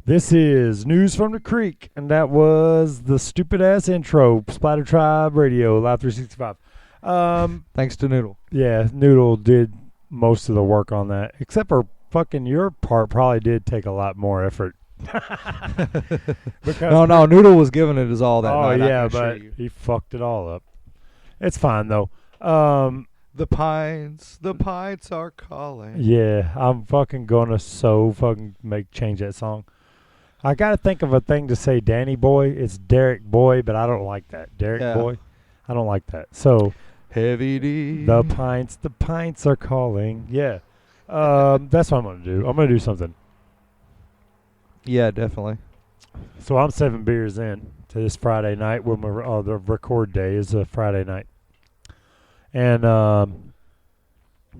This is News from the Creek, and that was the stupid ass intro. Splatter Tribe Radio, Live 365. Thanks to Noodle. Yeah, Noodle did most of the work on that, except for fucking your part. Probably did take a lot more effort. No, Noodle was giving it his all that night. Yeah, but he fucked it all up. It's fine though. The pines are calling. Yeah, I'm fucking gonna change that song. I gotta think of a thing to say Danny Boy. It's Derek Boy, but I don't like that. Derek Boy. I don't like that. So Heavy D. the pints are calling. Yeah. That's what I'm gonna do. I'm gonna do something. Yeah, definitely. So I'm 7 beers in to this Friday night when the record day is a Friday night. And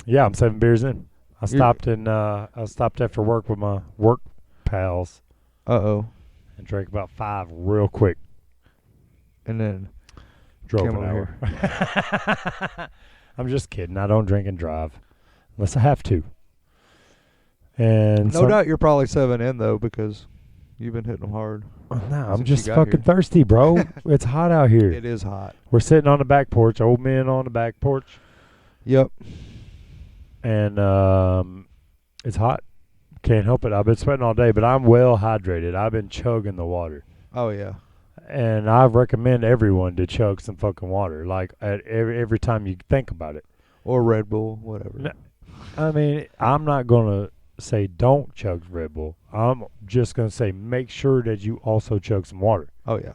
yeah, I'm 7 beers in. I stopped after work with my work pals. Uh-oh. And drank about 5 real quick. And then drove an hour. I'm just kidding. I don't drink and drive unless I have to. And no doubt you're probably 7 in though because you've been hitting them hard. No, I'm just fucking thirsty, bro. It's hot out here. It is hot. We're sitting on the back porch, old men on the back porch. Yep. And it's hot. Can't help it. I've been sweating all day, but I'm well hydrated. I've been chugging the water. Oh yeah. And I recommend everyone to chug some fucking water, like at every time you think about it. Or Red Bull, whatever. No, I mean, I'm not gonna say don't chug Red Bull. I'm just gonna say make sure that you also chug some water. Oh yeah.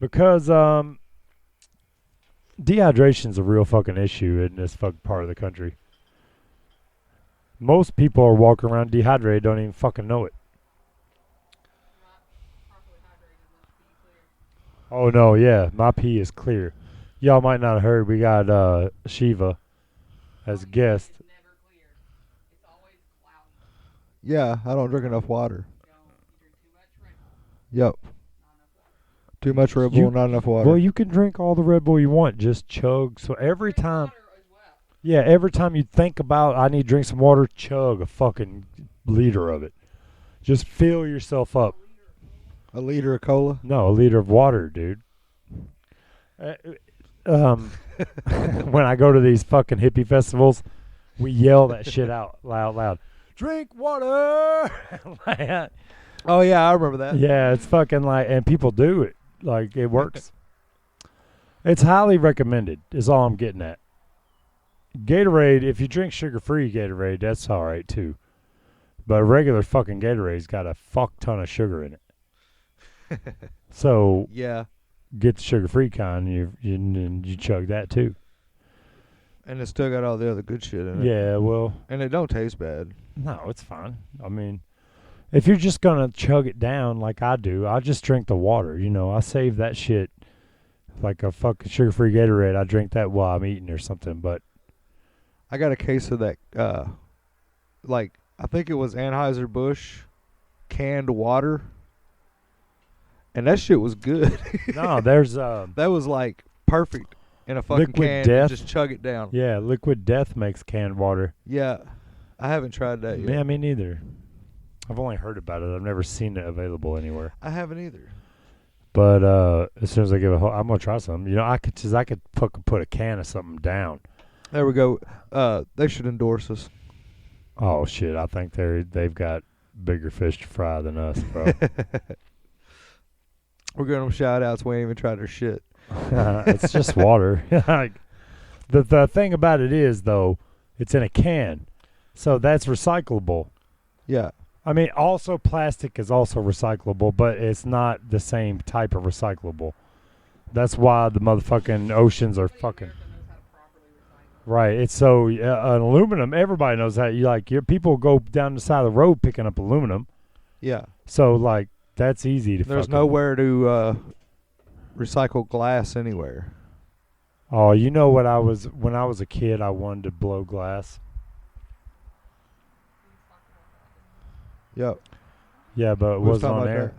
Because dehydration's a real fucking issue in this fucking part of the country. Most people are walking around dehydrated, don't even fucking know it. Oh no, yeah, my pee is clear. Y'all might not have heard, we got Shiva as a guest. Yeah, I don't drink enough water. Yep. Too much Red Bull, not enough water. Well, you can drink all the Red Bull you want, just chug. So every time, yeah, every time you think about I need to drink some water, chug a fucking liter of it. Just fill yourself up. A liter of cola? No, a liter of water, dude. When I go to these fucking hippie festivals, we yell that shit out loud. Drink water! Oh, yeah, I remember that. Yeah, it's fucking like, and people do it. Like, it works. It's highly recommended, is all I'm getting at. Gatorade, if you drink sugar-free Gatorade, that's all right, too. But regular fucking Gatorade's got a fuck ton of sugar in it. So, yeah, get the sugar-free kind, and you chug that, too. And it's still got all the other good shit in it. Yeah, well. And it don't taste bad. No, it's fine. I mean, if you're just going to chug it down like I do, I just drink the water. You know, I save that shit like a fucking sugar-free Gatorade. I drink that while I'm eating or something, but. I got a case of that, I think it was Anheuser-Busch canned water. And that shit was good. No, there's that was like perfect in a fucking Liquid can. Death. Just chug it down. Yeah, Liquid Death makes canned water. Yeah, I haven't tried that yet. Yeah, me neither. I've only heard about it. I've never seen it available anywhere. I haven't either. But as soon as I give I'm gonna try some. You know, I could put a can of something down. There we go. They should endorse us. Oh shit! I think they've got bigger fish to fry than us, bro. We're giving them shout outs. We ain't even tried their shit. It's just water. Like, the thing about it is though, it's in a can, so that's recyclable. Yeah. I mean, also plastic is also recyclable, but it's not the same type of recyclable. That's why the motherfucking oceans are fucking. Right. It's so an aluminum. Everybody knows how your people go down the side of the road picking up aluminum. Yeah. So like that's easy to. There's nowhere to recycle glass anywhere. Oh, you know what when I was a kid, I wanted to blow glass. Yep. Yeah, but it wasn't on air.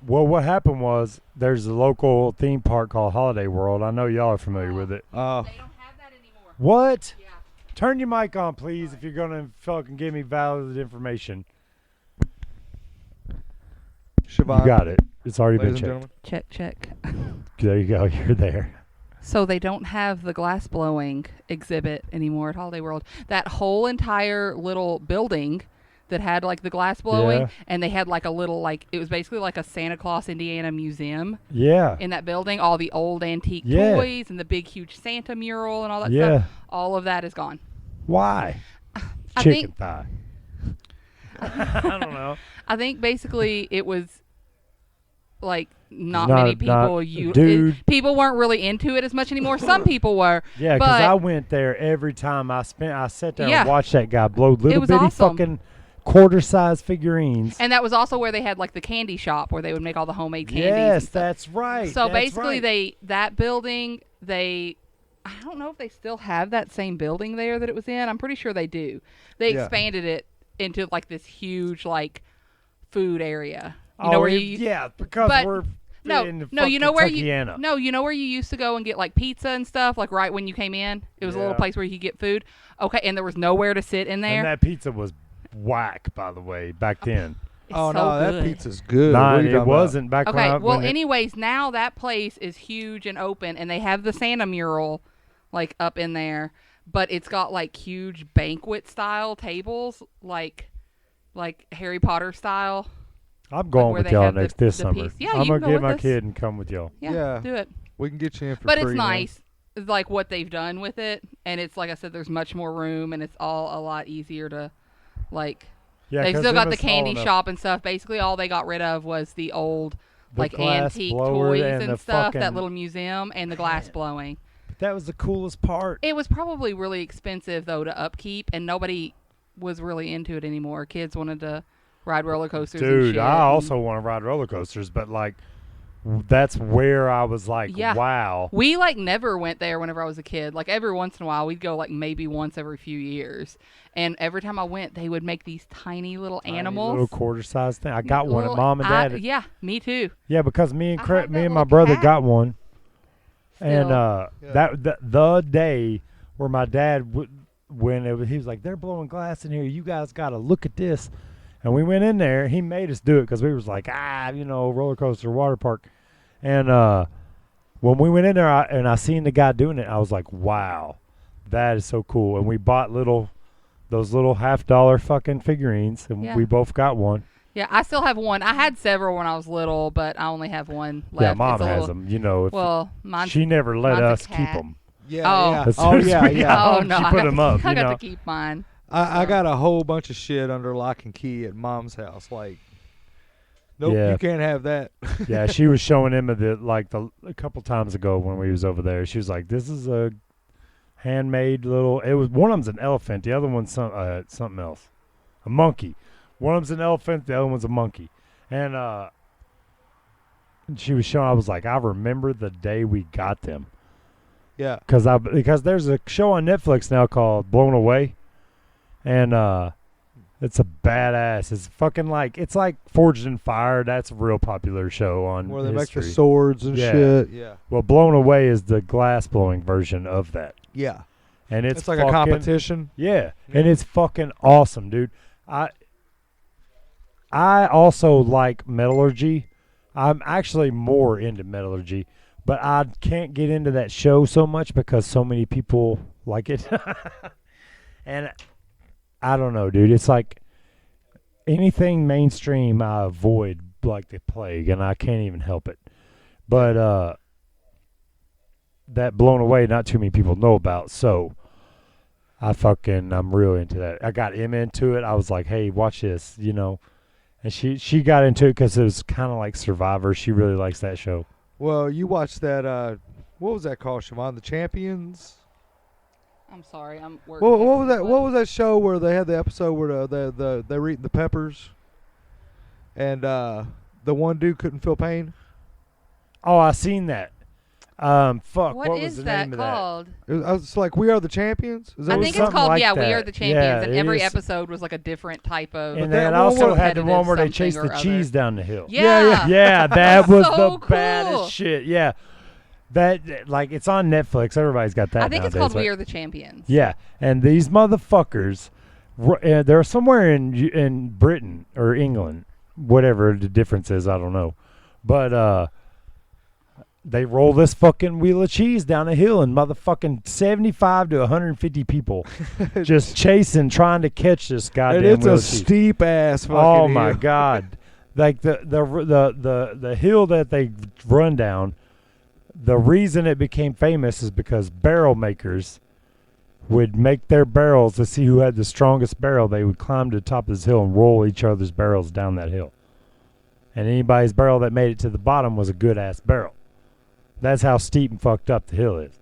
Well, what happened was there's a local theme park called Holiday World. I know y'all are familiar with it. Oh. They don't have that anymore. What? Yeah. Turn your mic on, please, if you're gonna fucking give me valid information. Siobhan, You got it. It's already ladies been and checked. gentlemen. Check. There you go. You're there. So they don't have the glass blowing exhibit anymore at Holiday World. That whole entire little building that had like the glass blowing, Yeah. and they had like a little like it was basically like a Santa Claus Indiana museum Yeah. in that building. All the old antique Yeah. toys and the big huge Santa mural and all that Yeah. stuff. All of that is gone. Why? I Chicken think thigh. I don't know. I think basically it was like not Not- many people not- dude. people weren't really into it as much anymore. Some people were. Yeah, because but I went there every time I sat there Yeah. and watched that guy blow little was bitty awesome. fucking quarter-sized figurines. And that was also where they had like the candy shop where they would make all the homemade candies. and Yes, stuff. that's right. So that's basically, right. that building, I don't know if they still have that same building there that it was in. I'm pretty sure they do. They Yeah. expanded it into like this huge like food area. You Oh, know where it- you yeah, because but- we're no in no you know where you Kentuckiana. no you know where you used to go and get like pizza and stuff like right when you came in. It was a little Yeah. place where you could get food. Okay, and there was nowhere to sit in there. And that pizza was whack, by the way, back then. It's Oh so no, that good. pizza's good. Nah, What are you it talking about? wasn't back when Okay, I well, when it- anyways, now that place is huge and open, and they have the Santa mural, like, up in there, but it's got, like, huge banquet-style tables, like Harry Potter style. I'm going where with they y'all have this the summer. piece. Yeah, I'm you gonna can go get with my us. kid and come with y'all. Yeah, do it. We can get you in for But free. it's man. nice, like, what they've done with it, and it's, like I said, there's much more room, and it's all a lot easier to, like... Yeah, They've 'cause still it got the was candy all enough. shop and stuff. Basically, all they got rid of was the old, The like, glass antique blower toys and and the stuff, that fucking- little museum, and the glass Man. blowing. That was the coolest part. It was probably really expensive, though, to upkeep, and nobody was really into it anymore. Kids wanted to ride roller coasters and Dude, shit. I and also want to ride roller coasters, but like, that's where I was like, Yeah. wow. We, like, never went there whenever I was a kid. Like, every once in a while, we'd go, like, maybe once every few years. And every time I went, they would make these tiny little Tiny animals. little quarter-sized thing. I got one at Little- mom and dad. yeah, me too. Yeah, because me and I had that me and my little brother cat. got one, and Still. Yeah. the day where my dad he was like, they're blowing glass in here. You guys got to look at this, and we went in there. He made us do it because we was like, roller coaster, water park, and when we went in there and I seen the guy doing it, I was like, wow, that is so cool. And we bought those little $50 fucking figurines, and Yeah. we both got one. Yeah, I still have one. I had several when I was little, but I only have one left. Yeah, mom It's a has little- them. You know, if Well, mine's she never let mine's a us keep cat. them. Yeah, Oh. yeah. As Oh soon as yeah, we yeah. got Oh them, no, she I put got them to, up. I You got know, to keep mine. I got a whole bunch of shit under lock and key at mom's house. Like, nope, Yeah. you can't have that. yeah, she was showing him a couple times ago when we was over there. She was like, "This is a handmade little." It was one of them's an elephant, the other one's something else, a monkey. One of them's an elephant, the other one's a monkey, and she was showing. I was like, I remember the day we got them. Yeah. Because there's a show on Netflix now called Blown Away, and it's a badass. It's fucking it's like Forged in Fire. That's a real popular show on Where they make history. the swords and Yeah. shit. Yeah. Well, Blown Away is the glass blowing version of that, Yeah. and It's like fucking, a competition. Yeah, and it's fucking awesome, dude. I also like metallurgy. I'm actually more into metallurgy, but I can't get into that show so much because so many people like it. And I don't know, dude. It's like anything mainstream I avoid like the plague, and I can't even help it. But that Blown Away, not too many people know about, so I'm real into that. I got Emma into it. I was like, hey, watch this, you know. And she got into it because it was kind of like Survivor. She really likes that show. Well, you watched that. What was that called, Siobhan? The Champions. I'm sorry, I'm working. What was that? What was that show where they had the episode where they were eating the peppers, and the one dude couldn't feel pain? Oh, I seen that. Fuck. What was is the that name called? I was like, "We Are the Champions." Is that I what think it it's was? called like We that. Are the Champions, Yeah, and it every is. episode was like a different type of. And that then one also was had the one where they repetitive chased something the or cheese other. down the hill. Yeah. Yeah, that was So the cool. baddest shit. Yeah. That like it's on Netflix. Everybody's got that. I think it's nowadays, called right? We Are the Champions. Yeah, and these motherfuckers, they're somewhere in Britain or England, whatever the difference is, I don't know. But they roll this fucking wheel of cheese down a hill, and motherfucking 75 to 150 people just chasing, trying to catch this goddamn And it's wheel a of cheese. steep ass fucking Oh my hill. god! Like the hill that they run down. The reason it became famous is because barrel makers would make their barrels to see who had the strongest barrel. They would climb to the top of this hill and roll each other's barrels down that hill. And anybody's barrel that made it to the bottom was a good ass barrel. That's how steep and fucked up the hill is.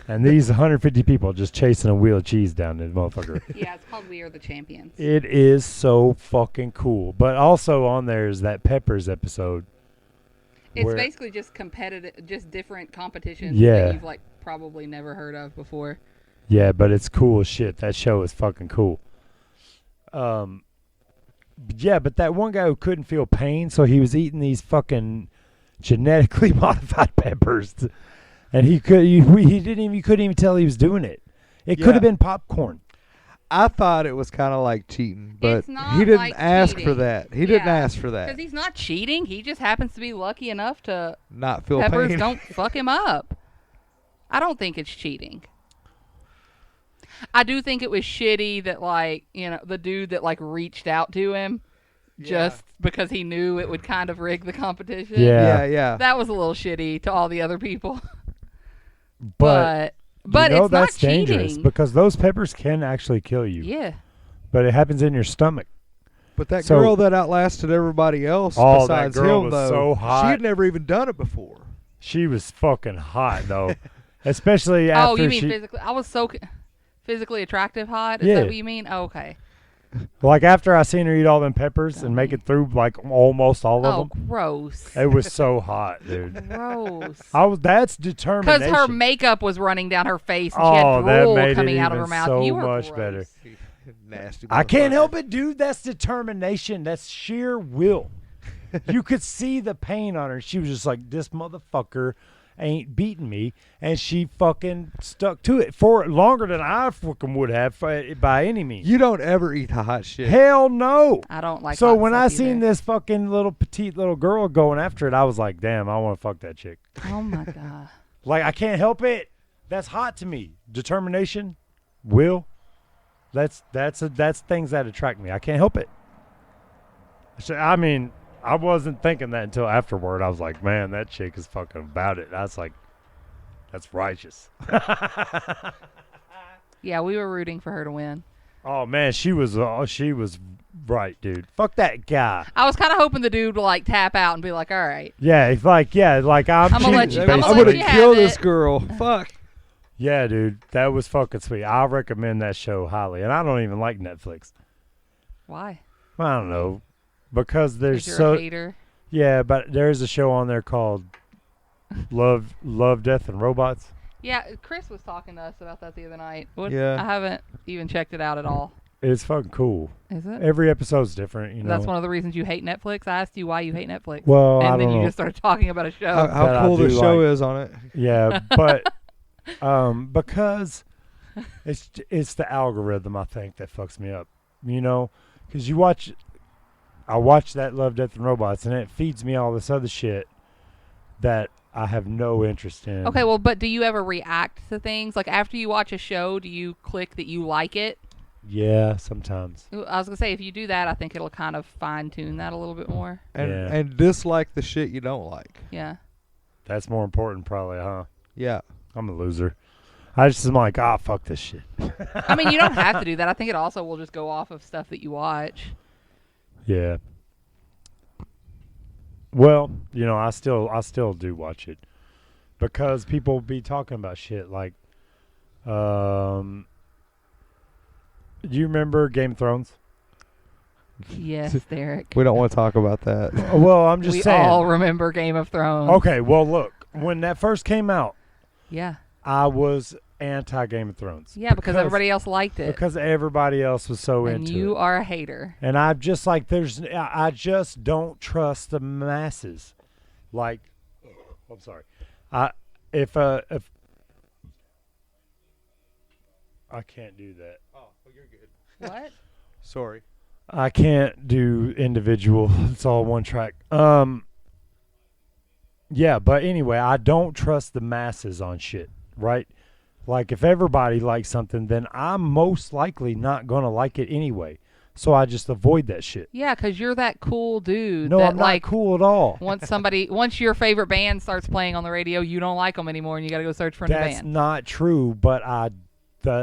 And these 150 people just chasing a wheel of cheese down this motherfucker. Yeah, it's called We Are the Champions. It is so fucking cool. But also on there is that Peppers episode. It's where- basically just competitive, just different competitions Yeah. that you've like probably never heard of before. Yeah, but it's cool as shit. That show is fucking cool. Yeah, but that one guy who couldn't feel pain, so he was eating these fucking genetically modified peppers, and he couldn't even tell he was doing it. It could Yeah. have been popcorn. I thought it was kind of like cheating, but It's not he didn't like ask for cheating. that. He didn't Yeah, ask for Because that. he's not cheating. He just happens to be lucky enough to Not feel peppers pain. don't fuck him up. I don't think it's cheating. I do think it was shitty that like, the dude that like reached out to him just because he knew it would kind of rig the competition. Yeah. Yeah. That was a little shitty to all the other people. But But you know it's that's not dangerous cheating. because those peppers can actually kill you. Yeah. But it happens in your stomach. But that So- girl that outlasted everybody else Oh, that besides girl him, was though, so hot. she had never even done it before. She was fucking hot though, especially after Oh, you mean she physically? I was so physically attractive hot. Is Yeah. that what you mean? Oh, okay. like after I seen her eat all them peppers and make it through like almost all of Oh, them. gross. It was so hot, dude. Gross. That's Because determination. her makeup was running down her face and she Oh, had that drool made it coming out of even her mouth. so You were much gross. better. Nasty. I can't motherfucker. help it, dude. That's determination. That's sheer will. You could see the pain on her. She was just like, this motherfucker ain't beating me. And she fucking stuck to it for longer than I fucking would have by any means. You don't ever eat the hot shit. Hell no. I don't like So hot when stuff I seen either. this fucking little petite little girl going after it, I was like, damn, I want to fuck that chick. Oh, my God. Like, I can't help it. That's hot to me. Determination, will. That's things that attract me. I can't help it. I mean, I wasn't thinking that until afterward. I was like, man, that chick is fucking about it. That's like, that's righteous. Yeah, we were rooting for her to win. Oh man, she was right, dude. Fuck that guy. I was kind of hoping the dude would like tap out and be like, all right. Yeah, it's like I'm I'ma let cheating, you- I'ma I basically. would let you have have killed this it. girl. Fuck. Yeah, dude, that was fucking sweet. I recommend that show highly, and I don't even like Netflix. Why? I don't know, because there's 'Cause you're so a hater. yeah, but there's a show on there called Love, Death, and Robots. Yeah, Chris was talking to us about that the other night. Yeah. I haven't even checked it out at all. It's fucking cool. Is it? Every episode's different, you know. That's one of the reasons you hate Netflix. I asked you why you hate Netflix. Well, I and then don't you know. just started talking about a show. How That I cool the do show like. is on it. Yeah, but because it's the algorithm, I think, that fucks me up. You know, because I watch that Love, Death, and Robots, and it feeds me all this other shit that I have no interest in. Okay, well, but do you ever react to things? Like after you watch a show, do you click that you like it? Yeah, sometimes. I was going to say, if you do that, I think it'll kind of fine tune that a little bit more. And Yeah. and dislike the shit you don't like. Yeah. That's more important, probably, huh? Yeah. I'm a loser. I just am like, fuck this shit. I mean, you don't have to do that. I think it also will just go off of stuff that you watch. Yeah. Well, you know, I still do watch it because people be talking about shit like, do you remember Game of Thrones? Yes, Derek. We don't want to talk about that. Well, I'm just We saying. all remember Game of Thrones. Okay, well, look, when that first came out, Yeah. I was anti Game of Thrones. Yeah, because everybody else liked it. Because everybody else was so and into you it. are a hater. And I'm just like, I just don't trust the masses. Like, I'm sorry. if I can't do that. Oh, you're good. What? Sorry. I can't do individual. It's all one track. Yeah, but anyway, I don't trust the masses on shit, right? Like if everybody likes something, then I'm most likely not gonna like it anyway. So I just avoid that shit. Yeah, because you're that cool dude. No, that, I'm not like, cool at all. once your favorite band starts playing on the radio, you don't like them anymore, and you got to go search for a new That's band. not true, but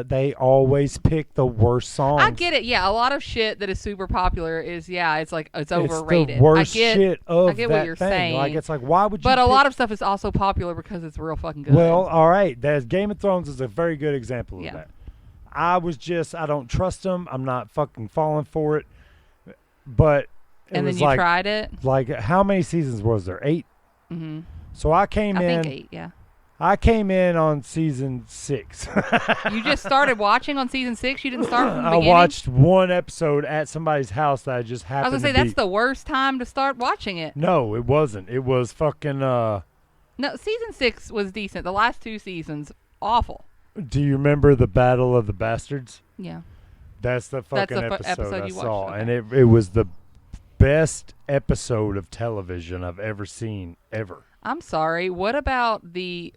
they always pick the worst songs. I get it. Yeah, a lot of shit that is super popular is it's like it's overrated. It's the worst I get, shit of I get that what you're thing. saying. Like it's like why would you? But a pick- lot of stuff is also popular because it's real fucking good. Well, all right. There's Game of Thrones is a very good example of Yeah. that. I don't trust them. I'm not fucking falling for it. But it and was then you like, tried it. like how many seasons was there? 8. Mm-hmm. So I came I in. think 8. Yeah. I came in on season 6. You just started watching on season 6. You didn't start from the I beginning. watched one episode at somebody's house that I just I happened was gonna to say be. that's the worst time to start watching it. No, it wasn't. It was fucking. No, season 6 was decent. The last 2 seasons, awful. Do you remember the Battle of the Bastards? Yeah. That's the fucking the episode I you saw, watched, and okay. it was the best episode of television I've ever seen ever. I'm sorry. What about the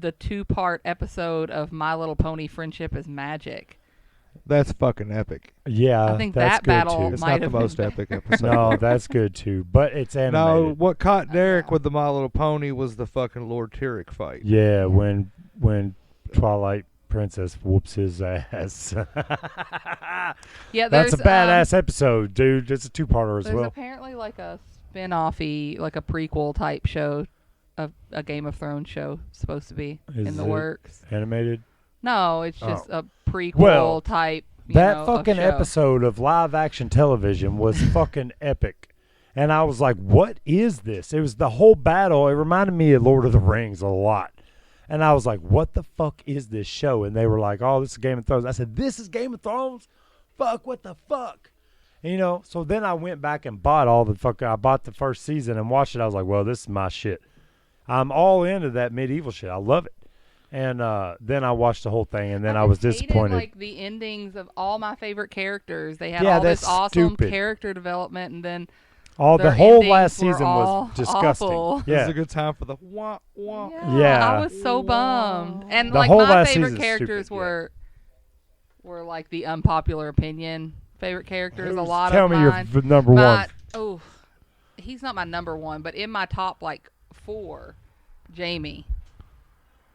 2-part episode of My Little Pony: Friendship is Magic? That's fucking epic. Yeah, I think that's that good battle too. It's might not the have been most bad. epic episode. No, that's good too, but it's animated. No, what caught Derek with the My Little Pony was the fucking Lord Tyrek fight. Yeah, when Twilight Princess whoops his ass. Yeah, That's there's a badass episode, dude. It's a 2-parter as There's well. apparently like a spin-offy, like a prequel type show, a Game of Thrones show supposed to be Is in the it works. Animated. No, it's just a prequel Well, type. That fucking show. episode of live action television was fucking epic. And I was like, what is this? It was the whole battle. It reminded me of Lord of the Rings a lot. And I was like, what the fuck is this show? And they were like, oh, this is Game of Thrones. I said, this is Game of Thrones? Fuck, what the fuck? And, so then I went back and bought I bought the first season and watched it. I was like, well, this is my shit. I'm all into that medieval shit. I love it. And then I watched the whole thing, and then I was just hated, disappointed. like the endings of all my favorite characters. They had Yeah, all this that's awesome stupid. character development, and then The their whole endings last were season all was disgusting. awful. This Yeah. is a good time for the wah wah. Yeah. I was so bummed. And The like whole my last favorite season's characters stupid, yeah. were like the unpopular opinion favorite characters. A lot Tell of me mine. your number one. Oh, he's not my number one, but in my top like 4, Jamie.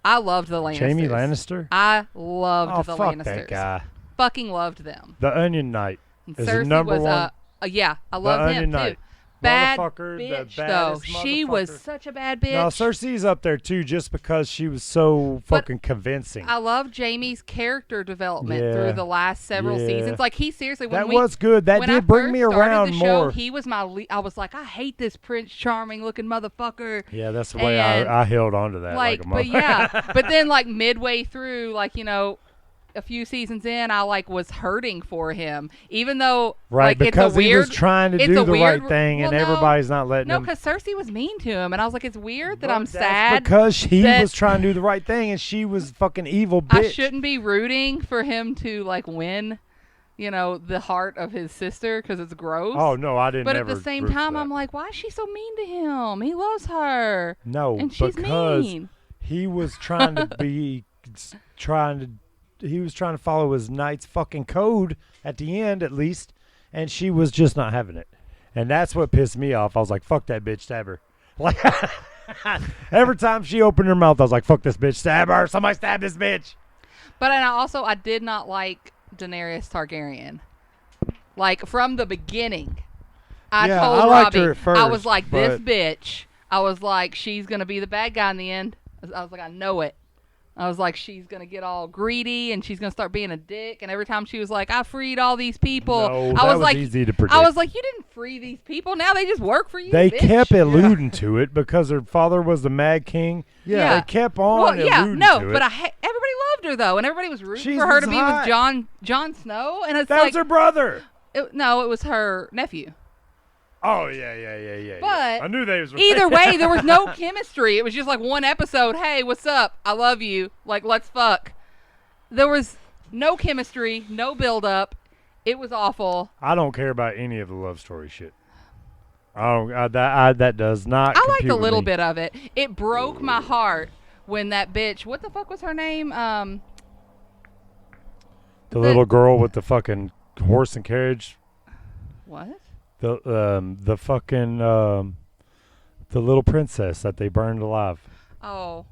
I loved the Lannisters. Jamie Lannister? I loved Oh, the fuck Lannisters. that guy. Fucking loved them. The Onion Knight. And Is it Cersei number was one? yeah, I The loved Onion him Knight. too. Bad Motherfucker, the bitch though. baddest She was motherfucker. such a bad bitch. No, Cersei's up there too, just because she was so But fucking convincing. I love Jamie's character development Yeah. through the last several Yeah. seasons. Like he seriously, when That was good. That when I did bring first me started around the show, more. he was my. I was like, I hate this Prince Charming looking motherfucker. Yeah, that's the way And, I held on to that. Like, a but mother- yeah, but then like midway through, like a few seasons in, I like was hurting for him, even though right, like because it's a weird, he was trying to it's do a the weird- right thing, and well, no. everybody's not letting No, him. because Cersei was mean to him, and I was like, it's weird that But I'm that's sad. because he that was trying to do the right thing, and she was fucking evil bitch. I shouldn't be rooting for him to like win, the heart of his sister because it's gross. Oh no, I didn't. But at ever the same root for time, that. I'm like, why is she so mean to him? He loves her, no, and she's because mean. he was trying to he was trying to follow his knight's fucking code at the end, at least, and she was just not having it, and that's what pissed me off. I was like, fuck that bitch, stab her. Like every time she opened her mouth, I was like, fuck this bitch, stab her. Somebody stab this bitch. But I did not like Daenerys Targaryen. Like from the beginning, I Yeah, told I liked Robbie, her at I was first, like, this but- bitch. I was like, she's gonna be the bad guy in the end. I was like, I know it. I was like, she's gonna get all greedy and she's gonna start being a dick. And every time she was like, I freed all these people, No, I that was was like, easy to predict. I was like, you didn't free these people. Now they just work for you. They bitch. kept alluding to it because her father was the Mad King. Yeah. They kept on Well, yeah, alluding no, to it. but everybody loved her though, and everybody was rooting She for her to was be hot. with Jon Snow. And it's that like, was her brother. no, it was her nephew. Oh yeah. But I knew they was either way, there was no chemistry. It was just like one episode. Hey, what's up? I love you. Like, let's fuck. There was no chemistry, no build up. It was awful. I don't care about any of the love story shit. That does not. I liked compute a with little me. bit of it. It broke my heart when that bitch. What the fuck was her name? The little girl with the fucking horse and carriage. What? The fucking the little princess that they burned alive. Oh,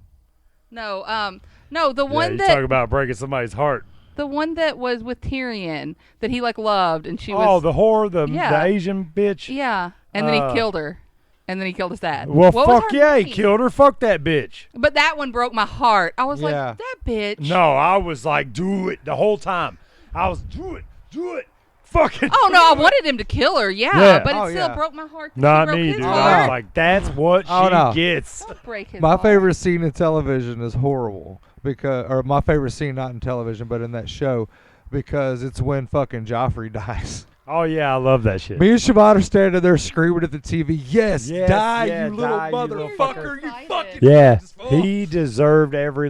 no. No, the Yeah, one you that talk about breaking somebody's heart. the one that was with Tyrion that he like loved, and she Oh, was the whore, the Yeah. Asian bitch. yeah, and then he killed her, and then he killed his dad. Well, What was fuck her yeah, he name? killed her. Fuck that bitch. But that one broke my heart. I was Yeah. like, that bitch. No, I was like, do it the whole time. I was do it, fucking. Oh no, I do it. wanted him to kill her. Yeah, Yeah. but it Oh, still yeah. broke my heart. That Not she broke me, his dude. Oh, I heart. was like, that's what Oh, she no. gets. Don't break his My heart. favorite scene in television is horrible or my favorite scene not in television but in that show, because it's when fucking Joffrey dies. Oh yeah, I love that shit. Me and Siobhan are standing there screaming at the TV. Yes, Yes, die, yeah, you little die, you little motherfucker! fucker. You fucking Yeah, Oh. he deserved every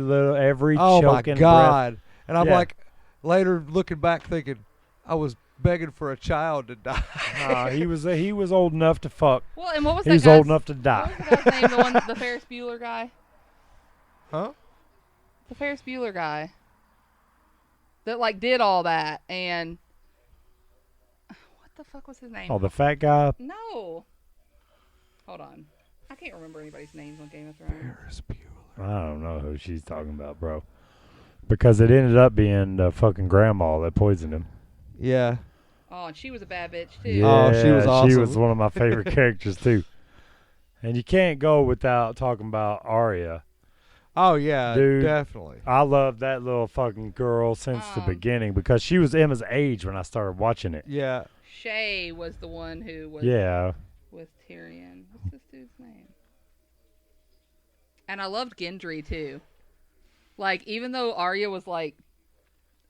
Oh my choking god! And I'm Yeah. like, later looking back, thinking, I was begging for a child to die. breath. He was old enough to fuck. Well, and what was He that was guy's, old enough to What die. was the guy's name? The one, the Ferris Bueller guy. Huh? The Ferris Bueller guy. That like did all that and. What the fuck was his name? Oh, the fat guy. No. Hold on. I can't remember anybody's names on Game of Thrones. Ferris Bueller. I don't know who she's talking about, bro. Because it ended up being the fucking grandma that poisoned him. Yeah. Oh, and she was a bad bitch too. Yeah, Oh, she was She awesome. was one of my favorite characters too. And you can't go without talking about Arya. Oh yeah, Dude. definitely. I loved that little fucking girl since the beginning because she was Emma's age when I started watching it. Yeah. Shay was the one who was Yeah. with Tyrion. What's this dude's name? And I loved Gendry too. Like, even though Arya was like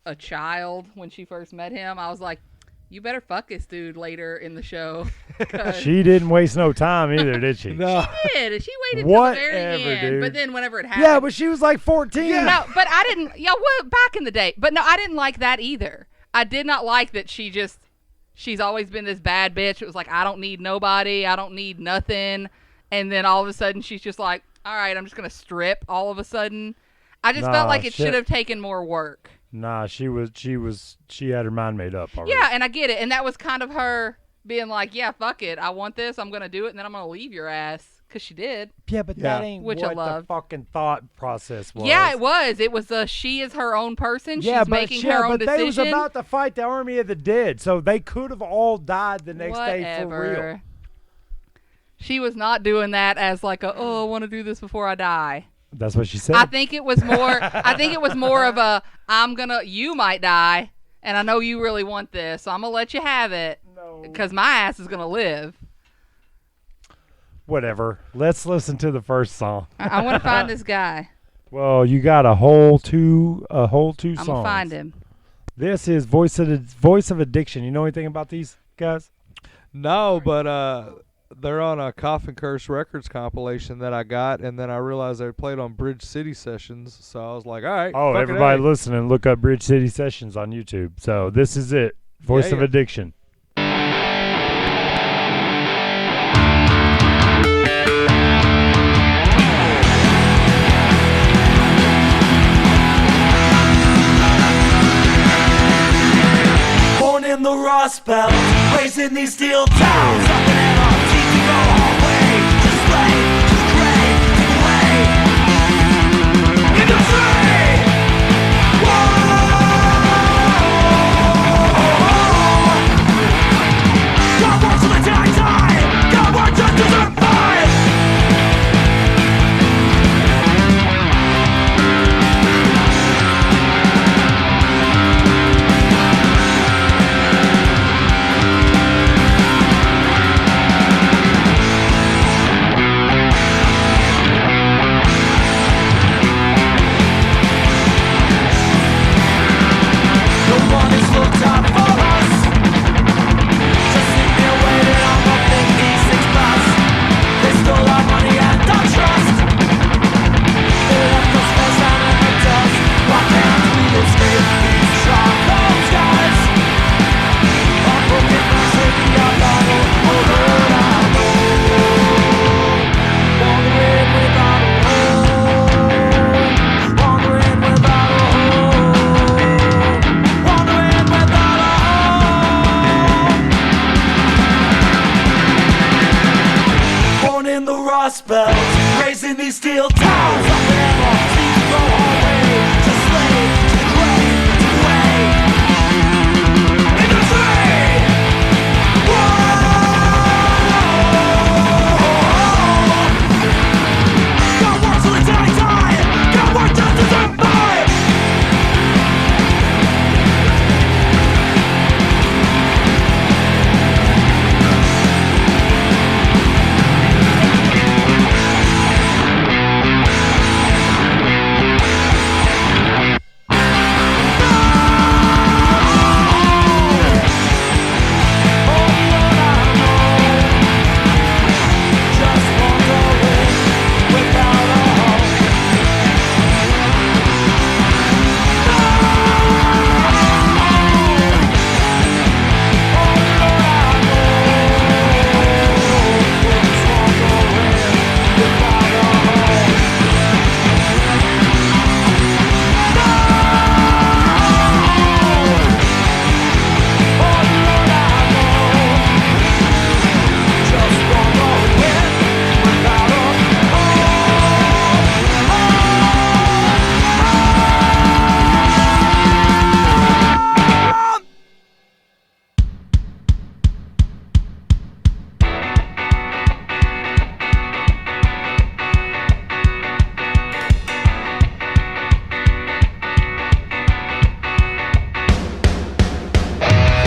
a child when she first met him, I was like, you better fuck this dude later in the show. 'Cause She didn't waste no time either, did she? No. she did. She waited till the very Whatever, end. dude. But then whenever it happened. Yeah, but she was like 14. No, but I didn't. Yeah, well, back in the day. But no, I didn't like that either. I did not like that she's always been this bad bitch. It was like, I don't need nobody. I don't need nothing. And then all of a sudden, she's just like, all right, I'm just going to strip all of a sudden. I just felt Nah, like it shit. should have taken more work. Nah, she had her mind made up already. Yeah, and I get it. And that was kind of her being like, yeah, fuck it. I want this. I'm going to do it. And then I'm going to leave your ass. Because she did. Yeah, but Yeah. that ain't Which I what the love. fucking thought process was. Yeah, it was. It was she is her own person. Yeah, She's but making her own they decision. was about to fight the army of the dead, so they could have all died the next day for real. Whatever. She was not doing that as like I want to do this before I die. That's what she said. I think it was more. I think it was more of a you might die, and I know you really want this, so I'm gonna let you have it No. because my ass is gonna live. Whatever. Let's listen to the first song. I want to find this guy. Well, you got a whole two songs. I'm gonna find him. This is Voice of Addiction. You know anything about these guys? No, but they're on a Coffin Curse Records compilation that I got, and then I realized they played on Bridge City Sessions, so I was like, all right. Oh, fucking everybody A. listening, look up Bridge City Sessions on YouTube. So this is it. Voice of Yeah. Addiction. Born in the Rust Belt, raised in these steel towns. Nothing at our teeth to go our way. Just slave, just crave, take away. In the tree! Whoa! God works till the day I die. God works just to survive. Rust Belt, raising these steel towers. Nothing ever seems to go our way. Just slave to the grave, to the way. In the tree! Got work till the day I die. Got work just to survive.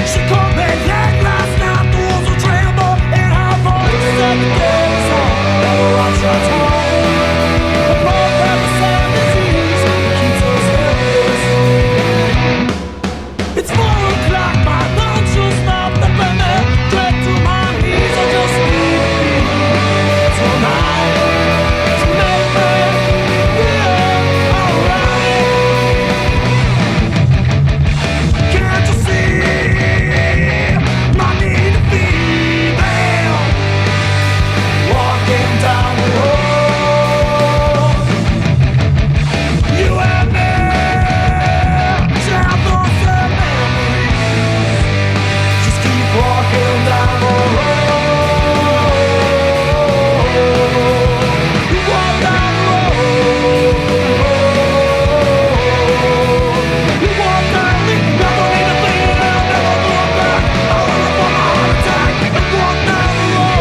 She called me late last night, the walls will tremble in her voice. Said the day is on, never runs her tongue. The blood that the same disease keeps us helpless. It's 4 o'clock, my lungs will stop the burning. Dread to my knees, I just need tonight to make me feel alright. Can't you see? Down the road, you and me share thoughts and memories. Just keep walking down the road. You walk down the road. You walk down the road. Never need to think, never look back. I'll run from a heart attack. You walk down the road.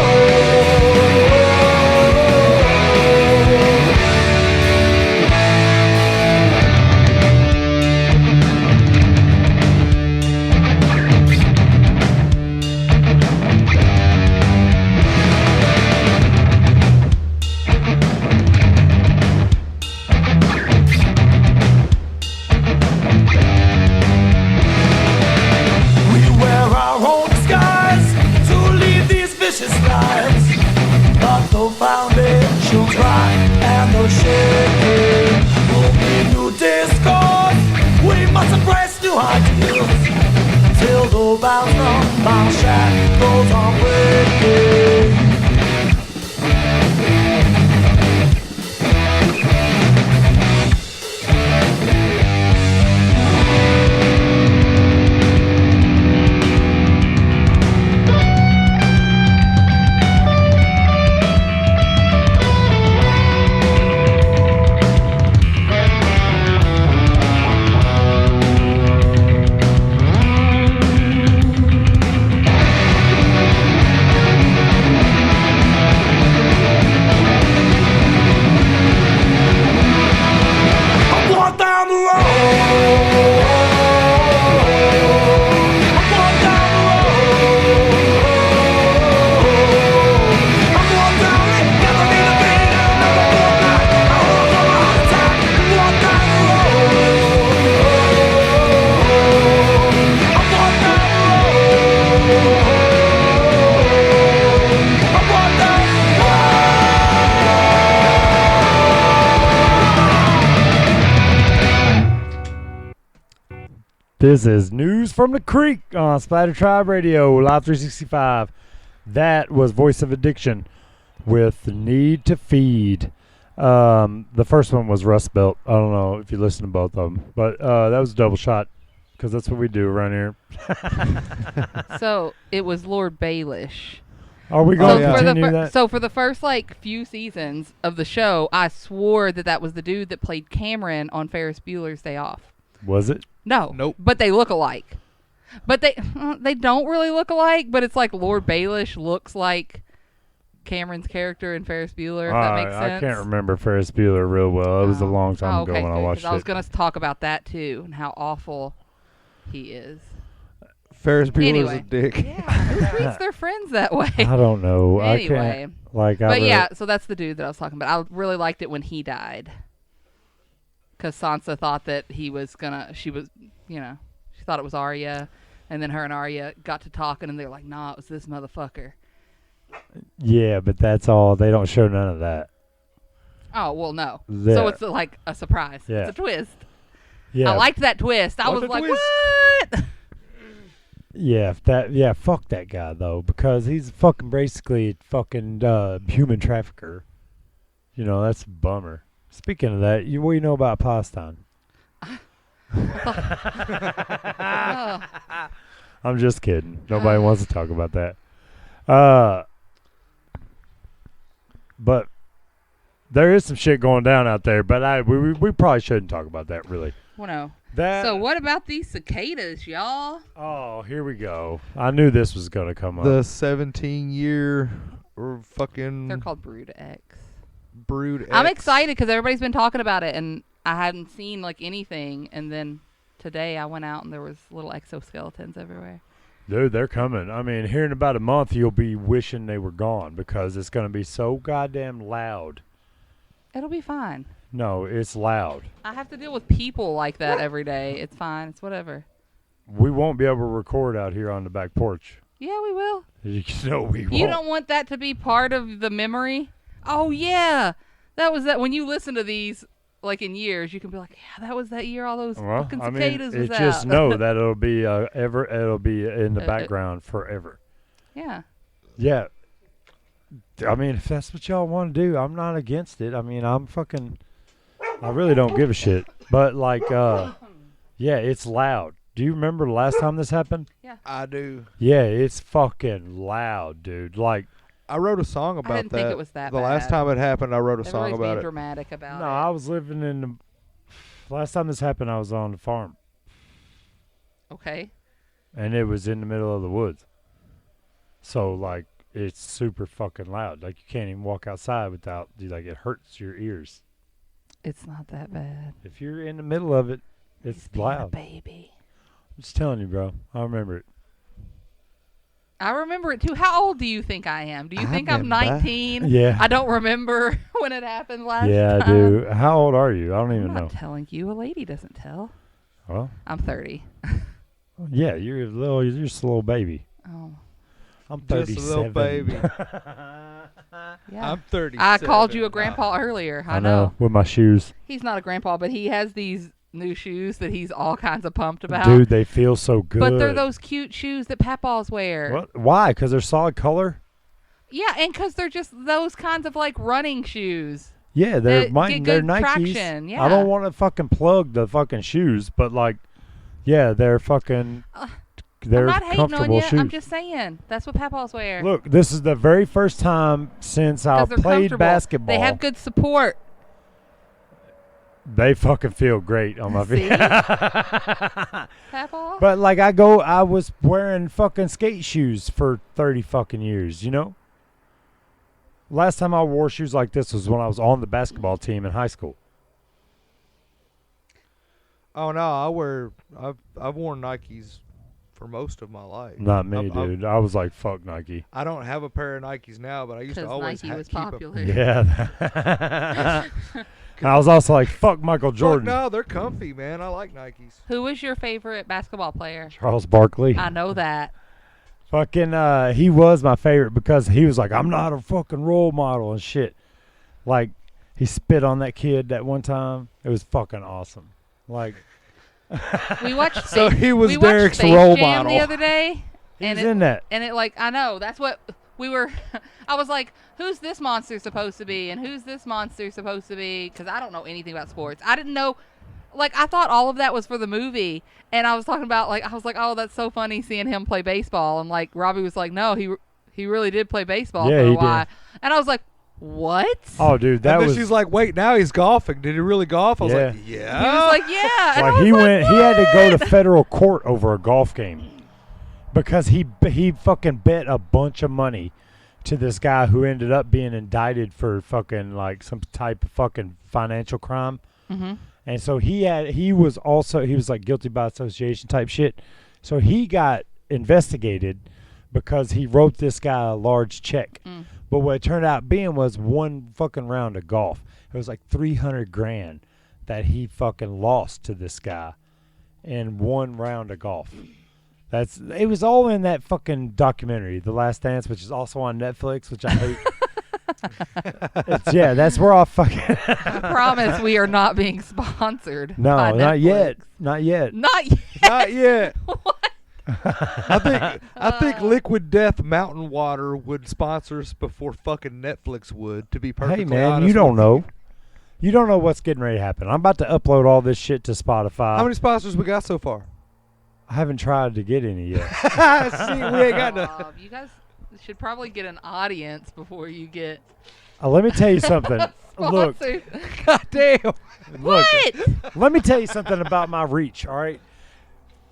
We wear our own disguise to lead these vicious lives. But the foundation's right and the shaking will be new discourse. We must embrace new ideals till the bounds from my shackles are breaking. This is News from the Creek on Spider Tribe Radio, Live 365. That was Voice of Addiction with Need to Feed. The first one was Rust Belt. I don't know if you listen to both of them, but that was a double shot because that's what we do around here. So it was Lord Baelish. Are we Oh, going to yeah. continue that? So for the first like few seasons of the show, I swore that was the dude that played Cameron on Ferris Bueller's Day Off. Was it? No. Nope. But they look alike. But they don't really look alike, but it's like Lord Baelish looks like Cameron's character in Ferris Bueller, if that makes sense. I can't remember Ferris Bueller real well. It was a Oh. long time Oh, ago okay, when I good, 'cause watched I was it. going to talk about that too and how awful he is. Ferris Bueller's Anyway. a dick. Yeah, who treats their friends that way? I don't know. I Anyway. can't. Like, But yeah, so that's the dude that I was talking about. I really liked it when he died. Because Sansa thought that she thought it was Arya. And then her and Arya got to talking, and they're like, nah, it was this motherfucker. Yeah, but that's all. They don't show none of that. Oh, well, no. There. So it's like a surprise. Yeah. It's a twist. Yeah. I liked that twist. I What was a like, twist. what? Yeah, fuck that guy though, because he's fucking basically a fucking human trafficker. You know, that's a bummer. Speaking of that, what do you know about Palestine? Oh. I'm just kidding. Nobody wants to talk about that. But there is some shit going down out there, but we probably shouldn't talk about that really. Well, no. That So what about these cicadas, y'all? Oh, here we go. I knew this was gonna come up. The 17-year or fucking They're called Brood X. Brood X. I'm excited because everybody's been talking about it, and I hadn't seen like anything. And then today I went out and there was little exoskeletons everywhere. Dude, they're coming. I mean, here in about a month, you'll be wishing they were gone because it's going to be so goddamn loud. It'll be fine. No, it's loud. I have to deal with people like that every day. It's fine. It's whatever. We won't be able to record out here on the back porch. Yeah, we will. No, we won't. You don't want that to be part of the memory? Oh, yeah. That was that. When you listen to these, like in years, you can be like, yeah, that was that year all those Well, fucking I mean, cicadas was out. just know that it'll be it'll be in the background forever. Yeah. Yeah. I mean, if that's what y'all want to do, I'm not against it. I mean, I really don't give a shit. But like, yeah, it's loud. Do you remember the last time this happened? I do. Yeah, it's fucking loud, dude. Like, I wrote a song about didn't that. think it was that the last bad. time it happened, I wrote a song Everybody's about being it. dramatic about no, it. I was living in the. Last time this happened, I was on the farm, Okay. and it was in the middle of the woods. So like, it's super fucking loud. Like, you can't even walk outside without, like, it hurts your ears. It's not that bad. If you're in the middle of it, He's it's being a loud. baby. I'm just telling you, bro. I remember it. I remember it too. How old do you think I am? Do you I've think I'm been back. 19? Yeah. I don't remember when it happened last Yeah, time. dude. How old are you? I don't I'm even not know. telling you. A lady doesn't tell. Well, I'm 30. yeah, you're just a little baby. Oh, I'm Just 37. a little baby. yeah. I'm 30. I called you a grandpa earlier. I know. With my shoes. He's not a grandpa, but he has these new shoes that he's all kinds of pumped about. Dude, they feel so good. But they're those cute shoes that papaws wear. What? Why? Because they're solid color? Yeah, and because they're just those kinds of like running shoes. Yeah, they're That mine. get They're good Nikes. traction, yeah. I don't want to fucking plug the fucking shoes, but like, yeah, they're fucking. They're I'm not hating comfortable on you. shoes. I'm just saying that's what papaws wear. Look, this is the very first time since I 'Cause they're played comfortable. basketball. They have good support. They fucking feel great on my feet. See? Papa? But like, I was wearing fucking skate shoes for 30 fucking years, you know? Last time I wore shoes like this was when I was on the basketball team in high school. Oh no, I've worn Nikes for most of my life. Not me, I'm- dude. I was like, fuck Nike. I don't have a pair of Nikes now, but I used to Because always Nike was keep 'em. popular. Yeah. I was also like, fuck Michael Fuck Jordan. no, they're comfy, man. I like Nikes. Who was your favorite basketball player? Charles Barkley. I know that. Fucking, he was my favorite because he was like, I'm not a fucking role model and shit. Like, he spit on that kid that one time. It was fucking awesome. Like, We watched. So he was we watched Derek's Space role Jam model. the other day, he and was in that. and it like I know that's what we were. I was like, who's this monster supposed to be, and who's this monster supposed to be? Because I don't know anything about sports. I didn't know. Like I thought all of that was for the movie, and I was talking about like I was like, oh, that's so funny seeing him play baseball, and like Robbie was like, no, he He really did play baseball Yeah, for he a did. while. And I was like, what? Oh, dude, that and then was she's like, wait, now he's golfing. Did he really golf? I was like, He yeah. was like, yeah. And I like was he like, went. He had to go to "What?" federal court over a golf game because he fucking bet a bunch of money to this guy who ended up being indicted for fucking like some type of fucking financial crime. Mhm. And so he was like guilty by association type shit. So he got investigated because he wrote this guy a large check. Mm. But what it turned out being was one fucking round of golf. It was like $300,000 that he fucking lost to this guy in one round of golf. It was all in that fucking documentary, The Last Dance, which is also on Netflix, which I hate. That's where I fucking I promise we are not being sponsored. No, by not Netflix. yet. Not yet. Not yet. Not yet. What? I think Liquid Death Mountain Water would sponsor us before fucking Netflix would. To be perfectly Hey man, honest you don't with know. You don't know what's getting ready to happen. I'm about to upload all this shit to Spotify. How many sponsors we got so far? I haven't tried to get any yet. See, we ain't got no. You guys should probably get an audience before you get Let me tell you something. Look, sponsored. God damn. look. What? Let me tell you something about my reach. All right,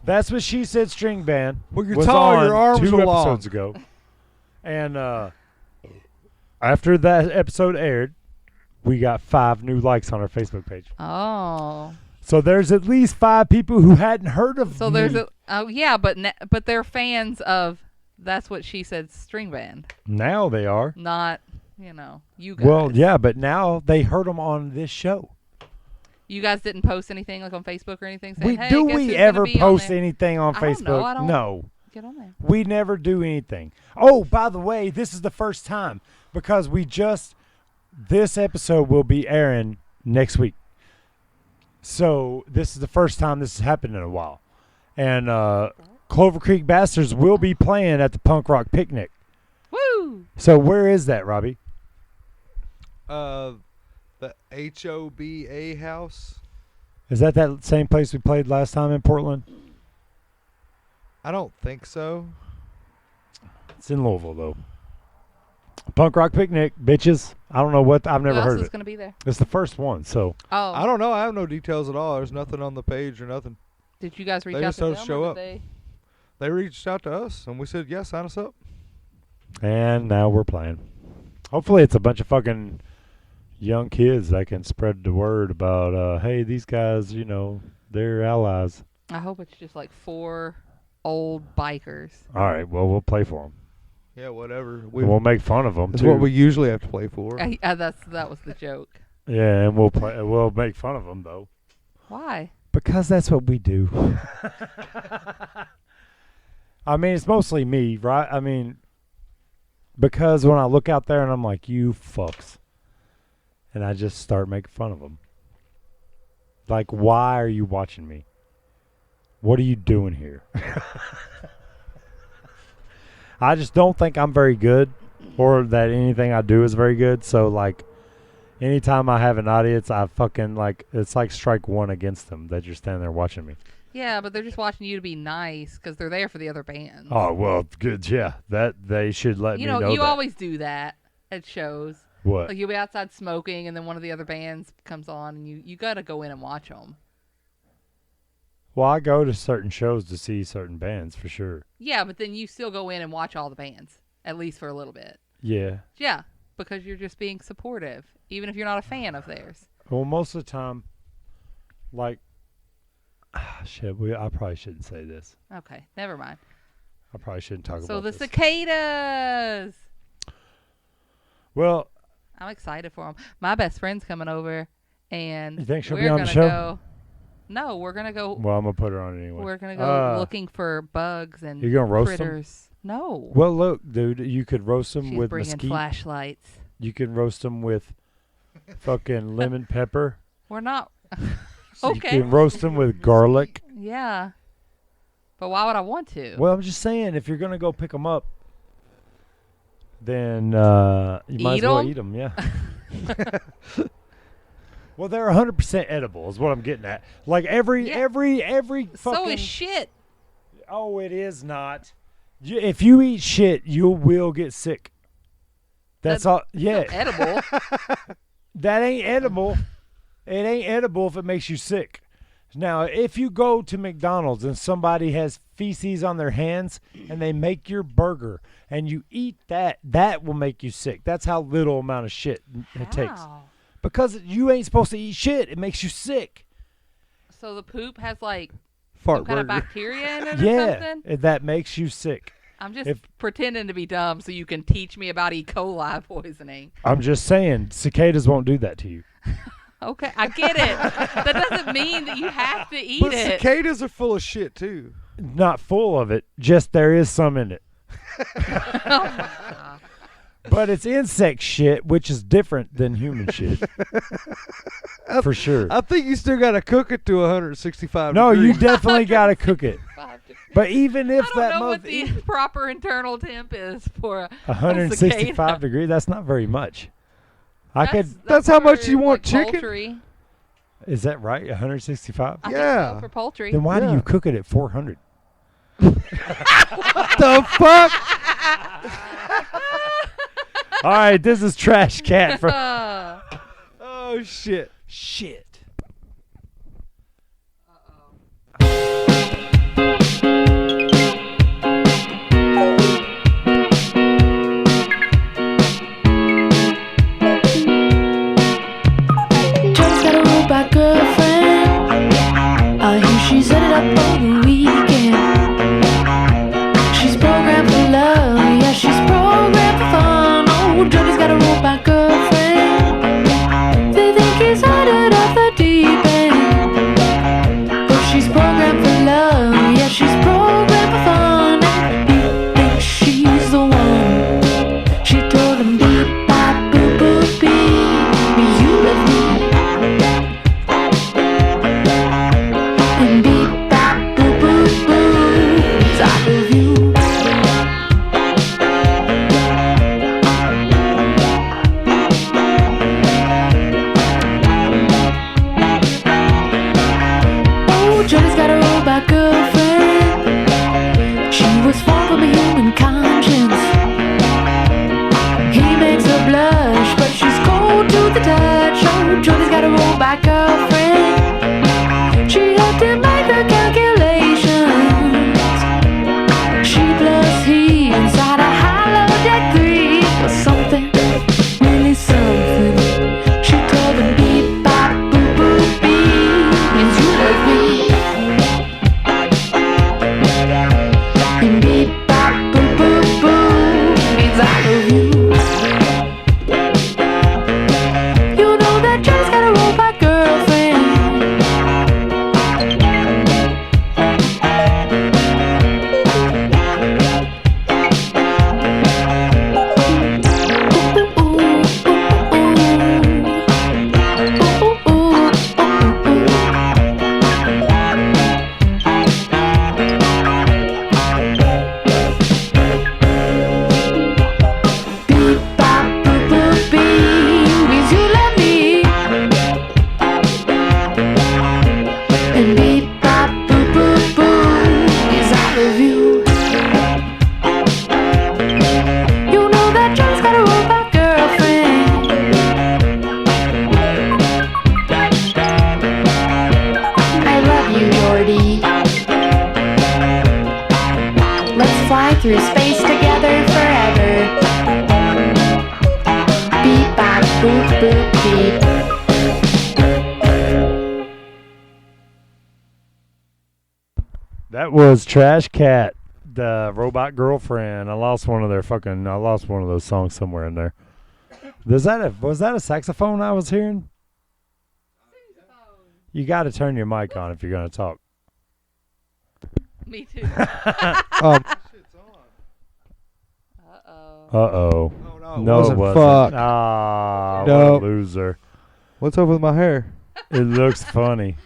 that's what She Said String Band Well, you're was tall, on your arms 2 are long. episodes ago, and after that episode aired, we got 5 new likes on our Facebook page. Oh. So there's at least 5 people who hadn't heard of So me. there's a yeah, but they're fans of That's What She Said String Band, Now they are. not you guys. Well, yeah, but now they heard them on this show. You guys didn't post anything like on Facebook or anything saying, "Hey, Do guess we who's ever gonna be on post there?" anything on I don't Facebook? know, I don't- No. Get on there. We never do anything. Oh, by the way, this is the first time because this episode will be airing next week. So this is the first time this has happened in a while. And Clover Creek Bastards will be playing at the Punk Rock Picnic. Woo! So where is that, Robbie? The HOBA house. Is that same place we played last time in Portland? I don't think so. It's in Louisville, though. Punk Rock Picnic, bitches. I don't know what. I've never Who heard else of is it. going to be there? It's the first one, so. Oh, I don't know. I have no details at all. There's nothing on the page or nothing. did you guys reach They out just to told them? us to show or up. did they? They reached out to us and we said, yeah, sign us up. And now we're playing. Hopefully it's a bunch of fucking young kids that can spread the word about, hey, these guys, they're allies. I hope it's just like 4 old bikers. All right, well, we'll play for them. Yeah, whatever. We'll make fun of them, That's too. what we usually have to play for. That was the joke. Yeah, and we'll make fun of them, though. Why? Because that's what we do. I mean, it's mostly me, right? I mean, because when I look out there and I'm like, you fucks. And I just start making fun of them. Like, why are you watching me? What are you doing here? I just don't think I'm very good or that anything I do is very good. So, like, anytime I have an audience, I fucking, like, it's like strike one against them that you're standing there watching me. Yeah, but they're just watching you to be nice because they're there for the other bands. Oh, well, good. Yeah, that they should let me know you that. always do that at shows. What? Like you'll be outside smoking, and then one of the other bands comes on, and you got to go in and watch them. Well, I go to certain shows to see certain bands for sure. Yeah, but then you still go in and watch all the bands, at least for a little bit. Yeah. Yeah, because you're just being supportive, even if you're not a fan of theirs. Well, most of the time, like, shit, I probably shouldn't say this. Okay, never mind. I probably shouldn't talk So about the this. cicadas. Well, I'm excited for them. My best friend's coming over, and You think she'll we're be on the gonna show? go. No, we're gonna go. well, I'm gonna put her on it anyway. We're gonna go looking for bugs and You gonna roast 'em? critters. No. Well, look, dude, you could roast them She's with bringing mesquite. flashlights. You can roast them with fucking lemon pepper. We're not. You Okay. can roast them with garlic. Yeah. But why would I want to? Well, I'm just saying, if you're gonna go pick them up, then you might Eat as well 'em? eat them. Yeah. Well, they're 100% edible, is what I'm getting at. Like every Yeah. fucking. So is shit. Oh, it is not. If you eat shit, you will get sick. That's all. Yeah, Still edible. that ain't edible. It ain't edible if it makes you sick. Now, if you go to McDonald's and somebody has feces on their hands and they make your burger and you eat that, that will make you sick. That's how little amount of shit it takes. How? Because you ain't supposed to eat shit. It makes you sick. So the poop has like Fart some kind of burger. bacteria in it or Yeah, something? that makes you sick. I'm just If- pretending to be dumb so you can teach me about E. coli poisoning. I'm just saying, cicadas won't do that to you. Okay, I get it. That doesn't mean that you have to eat But it. cicadas are full of shit too. Not full of it, just there is some in it. But it's insect shit, which is different than human shit. For sure. I think you still gotta cook it to 165 No, you degrees. definitely got to cook it. But even if I don't that know what mother the proper internal temp is for a 165 cicada. degrees, that's not very much. I could. That's how much for, you want like, chicken? Poultry. Is that right? 165. I Yeah. think so, for poultry. Then why do Yeah. you cook it at 400? The fuck? All right, this is Trash Cat from. Oh shit. Shit. Joe's got a robot girlfriend. I hear she's headed up on the weekend. She's programmed for love, yeah, she's programmed for fun. Oh, Jody's got a robot girlfriend. They think he's headed off the deep end. But she's programmed for love, yeah, she's programmed for fun. And he thinks she's the one. She told him beep, bop, boop, boop, beep. You love me. And beep, bop, boop, boop, boop. I love you. Oh, Jody's got a robot girlfriend. She was formed from a human conscience. He makes her blush, but she's cold to the touch. Oh, Jody's got a robot girlfriend. She helped him make her calculations. She plus he inside a hollow deck 3 for something, really something. She told him beep, bop, boop, boop, beep, means you love me. And beep, bop, boop, boop, boop, means I love you. You know that Joe's got a robot girlfriend. Beep, bop, boop, boop, beep, means you love me. And beep, bop, boop, boop, boop, means I love you. You know that Joe's got a robot girlfriend. I love you, Jordy. Let's fly through space together forever. Beep, bop, boop, boop, beep. That was Trash Cat, the robot girlfriend. I lost one of those songs somewhere in there. Was that a saxophone I was hearing? You got to turn your mic on if you're going to talk. Me too. Um, Uh-oh. Uh-oh. no, No, it wasn't. wasn't. Fuck. Ah, No. what a loser. What's up with my hair? It looks funny.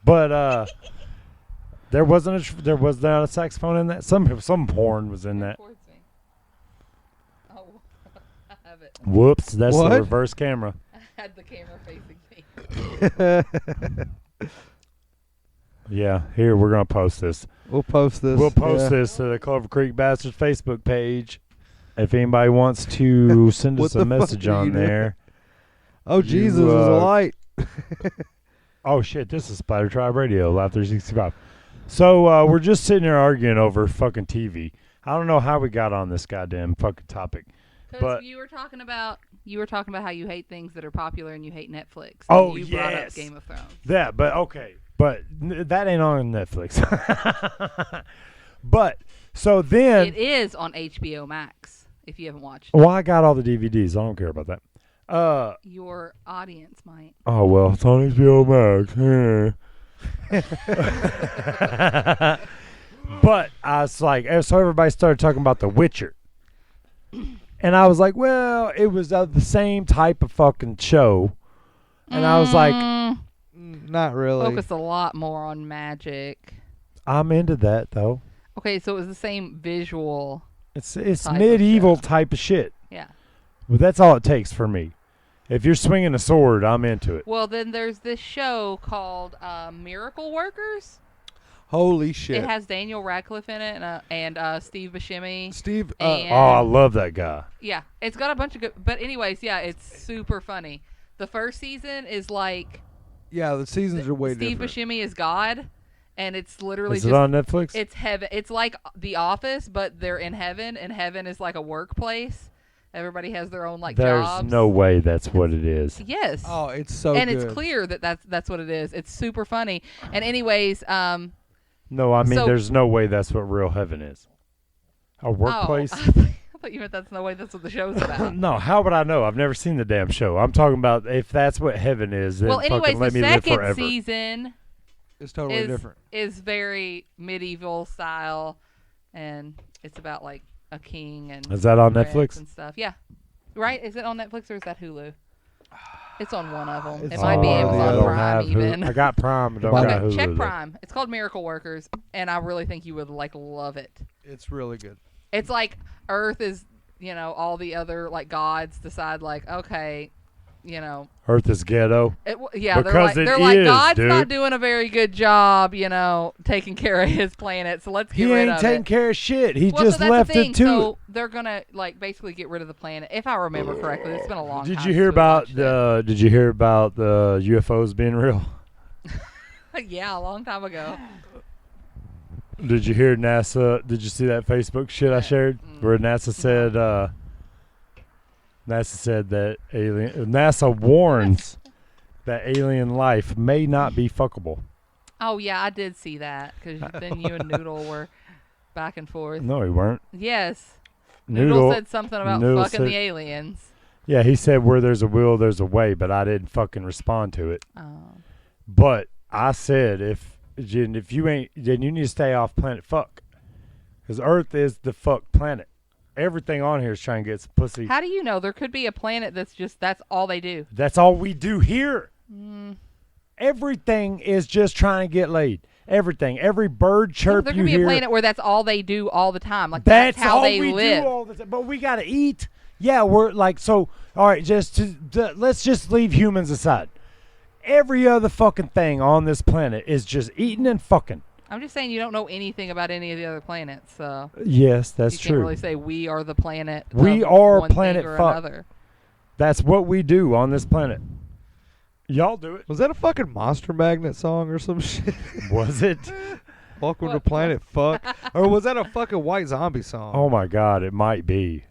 But there was not a saxophone in that. Some porn was in that. Towards me. Oh, I have it. Whoops, that's What? the reverse camera. I had the camera facing me. Yeah, here we're gonna post this. We'll post this. We'll post yeah. this to the Clover Creek Bastards Facebook page. If anybody wants to send What us the a fuck message are you on doing? there. Oh, You, Jesus is a light. Oh shit, this is Spider Tribe Radio, Live 365. So we're just sitting here arguing over fucking TV. I don't know how we got on this goddamn fucking topic. Because But- you were talking about how you hate things that are popular and you hate Netflix. Oh, and you brought up yes. Game of Thrones. That, but okay. But that ain't on Netflix. But, so then... It is on HBO Max if you haven't watched. Well, I got all the DVDs. I don't care about that. Your audience might. Oh, well, it's on HBO Max. But I was like, so everybody started talking about The Witcher. And I was like, well, it was the same type of fucking show. And I was like, Not really. Focus a lot more on magic. I'm into that, though. Okay, so it was the same visual. It's Type of medieval show. type of shit. Yeah. But that's all it takes for me. If you're swinging a sword, I'm into it. Well, then there's this show called Miracle Workers. Holy shit. It has Daniel Radcliffe in it and Steve Buscemi. Steve. And Oh, I love that guy. yeah, it's got a bunch of good. But anyways, yeah, it's super funny. The first season is like Yeah, the seasons are way Steve different. Buscemi is God, and it's literally Is just it on Netflix? it's heaven. It's like The Office, but they're in heaven, and heaven is like a workplace. Everybody has their own like There's jobs. no way that's what it is. Yes. Oh, it's so and good. it's clear that that's what it is. It's super funny. And anyways, No, I mean, So- there's no way that's what real heaven is. A workplace? Oh, I thought you meant that's no way. That's what the show's about. No, how would I know? I've never seen the damn show. I'm talking about if that's what heaven is, then Well, fucking anyways, let the me live second forever. season It's totally different. is very medieval style, and it's about like a king and Is that on threats Netflix? and stuff. Yeah, right. Is it on Netflix or is that Hulu? It's on one of them. It's It might be on I Amazon don't Prime have Hulu. even. I got Prime, but don't Okay, got Hulu. Check though. Prime. It's called Miracle Workers, and I really think you would like love it. It's really good. It's like Earth is, all the other like gods decide like, okay, Earth is ghetto. yeah, Because they're it like is, God's dude. not doing a very good job, taking care of his planet. So let's get He rid ain't of taking it. care of shit. He Well, just so that's left the thing. it to so it. they're gonna like basically get rid of the planet, if I remember correctly. It's been a long time. Did you hear about the UFOs being real? yeah, a long time ago. Did you hear NASA? Did you see that Facebook shit I shared where NASA said that NASA warns that alien life may not be fuckable. Oh yeah, I did see that because then you and Noodle were back and forth. No, he weren't. Yes, Noodle said something about Noodle fucking said- the aliens. Yeah, he said where there's a will, there's a way, but I didn't fucking respond to it. Oh. But I said if you ain't, then you need to stay off planet fuck, because Earth is the fuck planet. Everything on here is trying to get some pussy. How do you know? There could be a planet that's all they do. That's all we do here. Everything is just trying to get laid. Everything, every bird chirp There you could be hear. a planet where that's all they do all the time. Like That's how all they we live. do all the time. But we gotta eat. Yeah, we're like so. All right, let's just leave humans aside. Every other fucking thing on this planet is just eating and fucking. I'm just saying you don't know anything about any of the other planets, so Yes, that's you true. can't really say we are the planet. We of are one planet thing or fuck. another. That's what we do on this planet. Y'all do it. Was that a fucking Monster Magnet song or some shit? Was it? Welcome to What? Planet Fuck. Or was that a fucking White Zombie song? Oh my God, it might be.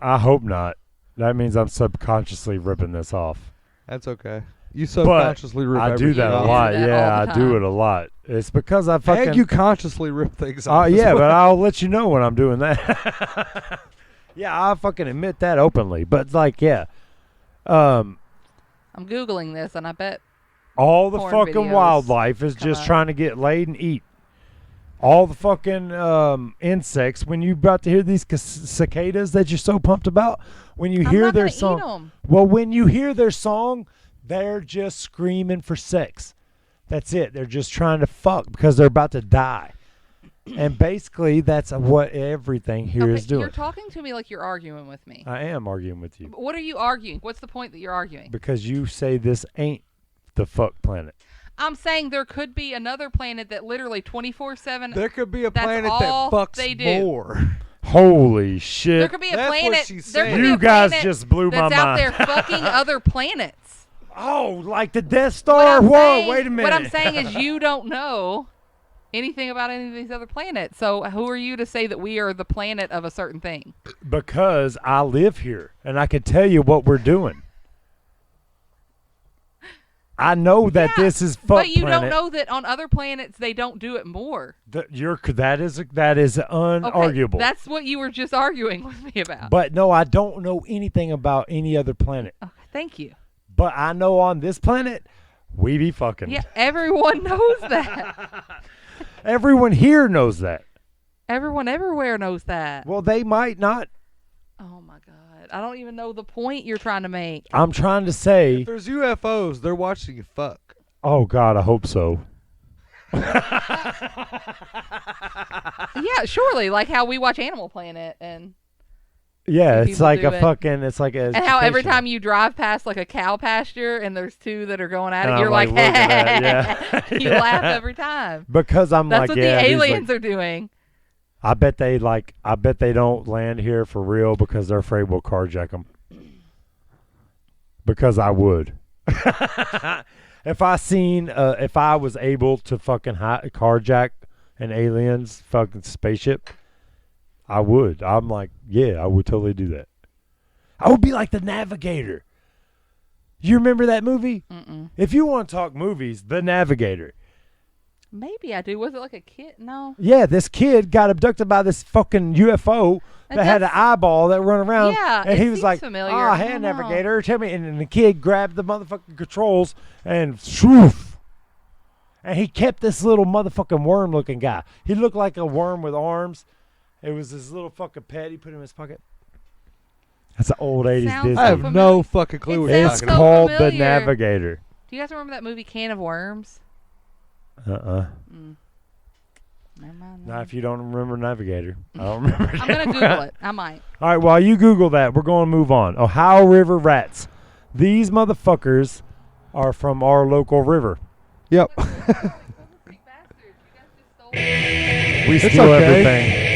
I hope not. That means I'm subconsciously ripping this off. That's okay. You subconsciously rip I do everything that a off. lot. Do that Yeah, all the I do time. it a lot. It's because I fucking. And you consciously rip things off. as Yeah, well. but I'll let you know when I'm doing that. Yeah, I fucking admit that openly. But like, yeah, I'm googling this, and I bet all the Porn fucking videos wildlife is come just up. trying to get laid and eat. All the fucking insects. When you about to hear these cicadas that you're so pumped about, when you I'm hear not their gonna song, eat 'em. well, when you hear their song, they're just screaming for sex. That's it. They're just trying to fuck because they're about to die. And basically, that's what everything here is Okay, doing. you're talking to me like you're arguing with me. I am arguing with you What are you arguing? What's the point that you're arguing? because you say this ain't the fuck planet. I'm saying there could be another planet that literally 24/7. There could be a That's planet all that they fucks do. more. Holy There shit! could be a That's what planet. she There said. could be You a guys planet just blew my that's out mind. there fucking other planets. Oh, like the Death What Star? I'm Whoa, saying- wait a minute. What I'm saying is you don't know anything about any of these other planets. So who are you to say that we are the planet of a certain thing? Because I live here and I can tell you what we're doing. I know that Yeah, this is fuck but you planet. don't know that on other planets they don't do it more. That is Okay, unarguable. that's what you were just arguing with me about. But no, I don't know anything about any other planet. Okay, thank you. But I know on this planet, we be fucking. Yeah, everyone knows that. Everyone here knows that. Everyone everywhere knows that. Well, they might not. Oh my god. I don't even know the point you're trying to make. I'm trying to say. If there's UFOs, they're watching you fuck. Oh God, I hope so. Yeah, surely, like how we watch Animal Planet and Yeah, See it's people like do a it. fucking. It's like a. and how every educational. time you drive past like a cow pasture and there's two that are going at And it, I'm you're like, like, look at that, yeah. you Yeah. laugh every time. Because I'm That's like, what yeah, the these, like- aliens are doing. I bet they don't land here for real because they're afraid we'll carjack them. Because I would. if I was able to fucking carjack an alien's fucking spaceship, I would. I'm like, yeah, I would totally do that. I would be like the Navigator. You remember that movie? Mm-mm. If you want to talk movies, The Navigator. Maybe I do. Was it like a kid? No. Yeah, this kid got abducted by this fucking UFO that had an That's- eyeball that run around. Yeah, and it he was seems like, familiar. "Oh, I hey, don't know." navigator, tell me." And then the kid grabbed the motherfucking controls and shoof. And he kept this little motherfucking worm-looking guy. He looked like a worm with arms. It was his little fucking pet. He put in his pocket. That's an old 80s Sounds Disney. I have familiar. no fucking clue It what you're It's sounds talking so about. called The familiar. Navigator. Do you guys remember that movie Can of Worms? Uh-uh. Never mind. Not then. if you don't remember Navigator. I don't remember. I'm gonna Google it. I might. All right, while you Google that, we're going to move on. Ohio River rats. These motherfuckers are from our local river. Yep. We It's steal okay. everything.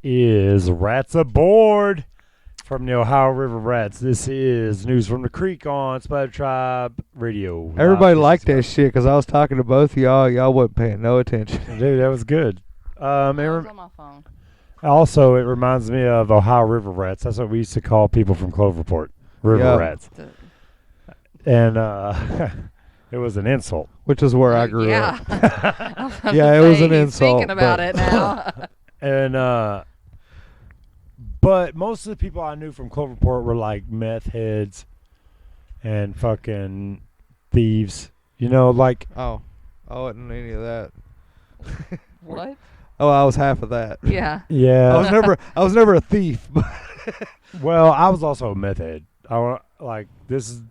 is Rats Aboard from the Ohio River Rats. This is News from the Creek on Spider Tribe Radio. Everybody Live liked that 365. shit because I was talking to both of y'all. Y'all wasn't paying no attention. Dude, that was good. I was on my phone. Also, it reminds me of Ohio River Rats. That's what we used to call people from Cloverport. River Yeah. Rats. And it was an insult. Which is where I grew yeah. up. I was about Yeah, to it was say, an he's insult, Thinking about but- it now. And but most of the people I knew from Cloverport were like meth heads and fucking thieves. You know, like Oh, I wasn't any of that. What? Oh, I was half of that. Yeah. yeah. I was never a thief. But Well, I was also a meth head. Like this has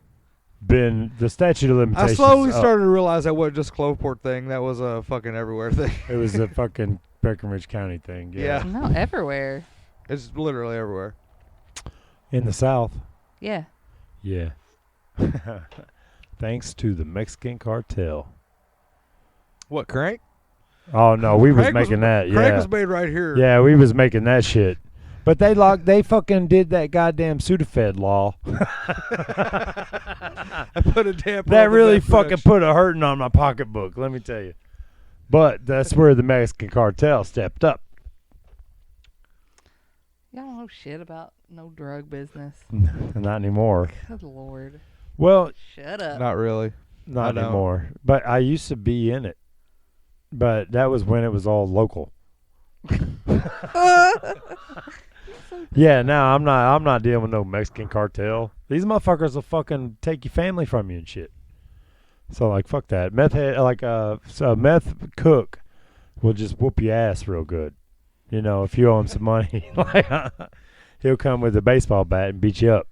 been the statute of I limitations. slowly up. started to realize that wasn't just Cloverport thing. That was a fucking everywhere thing. It was a fucking Breckenridge County thing. Yeah. No, everywhere. It's literally everywhere. In the South. Yeah. Yeah. Thanks to the Mexican cartel. What, Crank? Oh no, we was Crank making that. Crank Yeah. was made right here. Yeah, we was making that shit. But they fucking did that goddamn Sudafed law. I put a damper That on the really meth fucking production. put a hurting on my pocketbook, let me tell you. But that's where the Mexican cartel stepped up. Y'all don't know shit about no drug business. Not anymore. Good Lord. Well, Shut up. Not really. not I don't. anymore. But I used to be in it. But that was when it was all local. Yeah, now I'm not dealing with no Mexican cartel. These motherfuckers will fucking take your family from you and shit. So like fuck that. Meth head, so a meth cook will just whoop your ass real good. You know, if you owe him some money, like he'll come with a baseball bat and beat you up.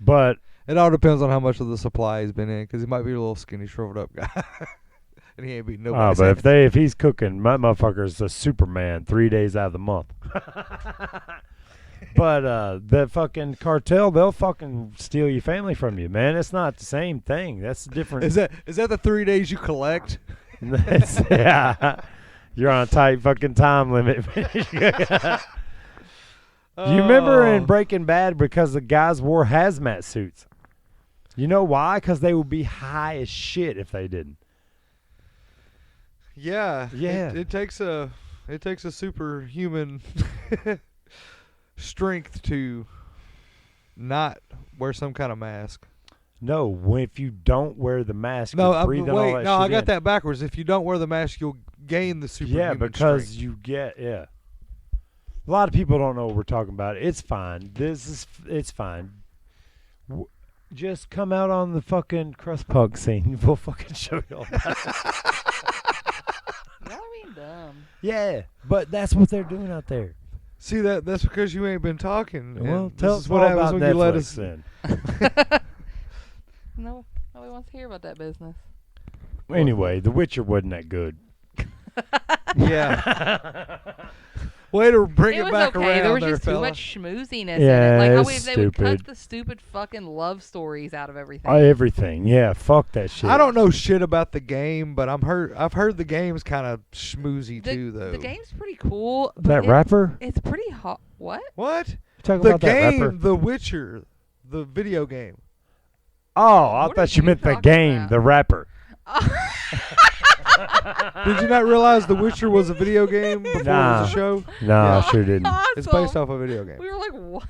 But It all depends on how much of the supply he's been in, because he might be a little skinny, shriveled up guy, and he ain't beating nobody. but if he's cooking, my motherfucker's a Superman 3 days out of the month. But the fucking cartel, they'll fucking steal your family from you, man. It's not the same thing. That's different. is that the 3 days you collect? Yeah. You're on a tight fucking time limit. Do you remember in Breaking Bad because the guys wore hazmat suits? You know why? Because they would be high as shit if they didn't. Yeah. Yeah. It takes a superhuman strength to not wear some kind of mask. No, if you don't wear the mask, No, you're breathing all wait. that No, I shit got in. that backwards. If you don't wear the mask, you'll gain the superhuman Yeah, because strength. you get A lot of people don't know what we're talking about. It's fine. It's fine. Just come out on the fucking crust punk scene. We'll fucking show you all that. Y'all are being dumb. Yeah, but that's what they're doing out there. See that's because you ain't been talking. Well, and tell this us is what all happens about when you let Netflix us. then. No, nobody wants to hear about that business. Anyway, The Witcher wasn't that good. Yeah. Way to bring it was back okay. around There was there, just too fella. much schmooziness Yeah, in it. Like how it's they would cut stupid. the stupid fucking love stories out of everything. Everything. Yeah, fuck that shit. I don't know shit about the game, but I've heard the game's kind of schmoozy too, though. The game's pretty cool. But That rapper? It's pretty hot. What? What? You talking The about that rapper? game, The Witcher, the video game. Oh, I What are thought you you meant the talking game, about? the rapper. Did you not realize The Witcher was a video game before it Nah. was a show? No, I Yeah. sure didn't. It's Awesome. based off a video game. We were like, what?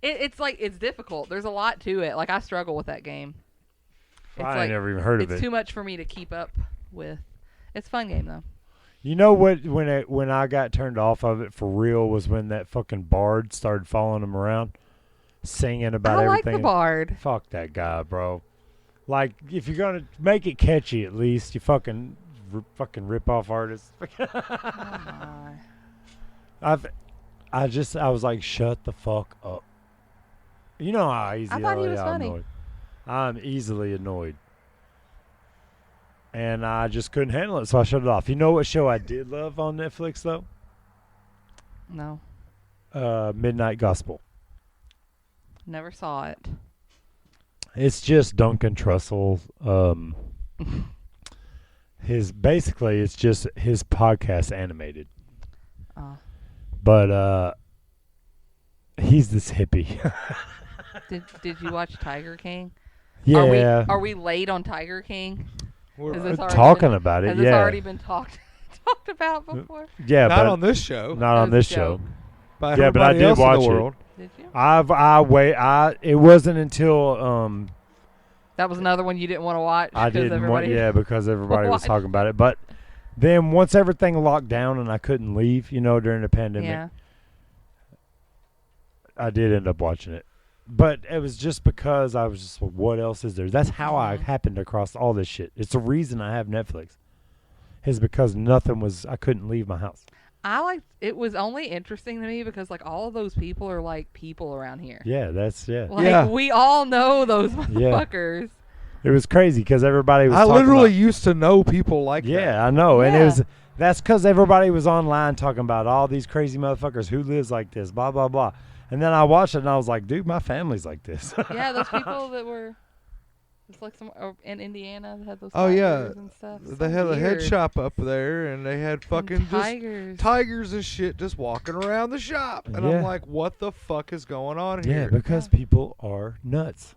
It's like it's difficult. There's a lot to it. Like I struggle with that game. It's I like, ain't never even heard of it's it. too much for me to keep up with. It's a fun game though. You know what? When I got turned off of it for real was when that fucking bard started following him around, singing about I like everything. the bard. Fuck that guy, bro. Like, if you're gonna make it catchy, at least you fucking rip off artists. Oh my. I was like, shut the fuck up. You know how easy I thought he was I'm funny. annoyed. I'm easily annoyed. And I just couldn't handle it, so I shut it off. You know what show I did love on Netflix, though? No, Midnight Gospel. never saw it. It's just Duncan Trussell. It's just his podcast animated. But he's this hippie. Did you watch Tiger King? Yeah. Are we late on Tiger King? We're Is this already talking been- about it, Has this yeah. already been talked about before? Yeah, not but on this show. not That on was this a show. joke. By Yeah, but I everybody did else in watch the it. world. Did you? It wasn't until That was another one you didn't want to watch. I 'cause didn't want, everybody- yeah, because everybody was watched talking about it. But then once everything locked down and I couldn't leave, during the pandemic, Yeah. I did end up watching it. But it was just because I was just, well, what else is there? That's how I happened across all this shit. It's the reason I have Netflix. Is because I couldn't leave my house. It was only interesting to me because like all of those people are like people around here. Yeah, yeah. Like Yeah. we all know those motherfuckers. It was crazy because everybody was I talking literally about, used to know people like that. yeah, I know. And Yeah. that's because everybody was online talking about all these crazy motherfuckers who lives like this, blah, blah, blah. And then I watched it and I was like, dude, my family's like this. Yeah, those people that were it's like some in Indiana that had those Oh, yeah. tigers and stuff. They So had a head weird. shop up there, and they had fucking And just tigers. tigers and shit just walking around the shop. And Yeah. I'm like, what the fuck is going on Yeah, here? because people are nuts.